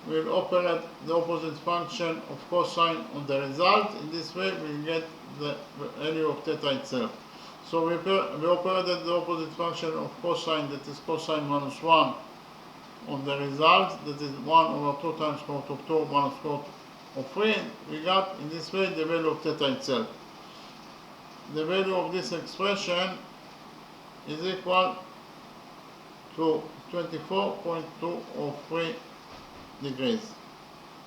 we will operate the opposite function of cosine on the result. In this way we will get the value of theta itself. So we operated the opposite function of cosine, that is cosine minus 1, on the result, that is 1 over 2 times square root of 2, 1 square root of 3. We got in this way the value of theta itself. The value of this expression is equal to 24.203 degrees.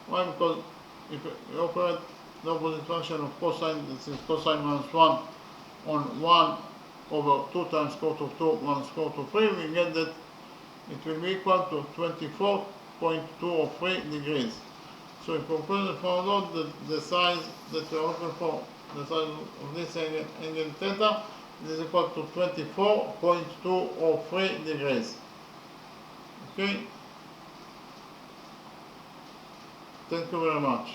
Why? Because if we operate the opposite function of cosine, this is cosine minus 1, on 1 over 2 times square root of 2, 1 square root of 3, we get that it will be equal to 24.203 degrees. So in conclusion, we found out that the size that we are looking for, the size of this angle theta, is equal to 24.203 degrees. Okay? Thank you very much.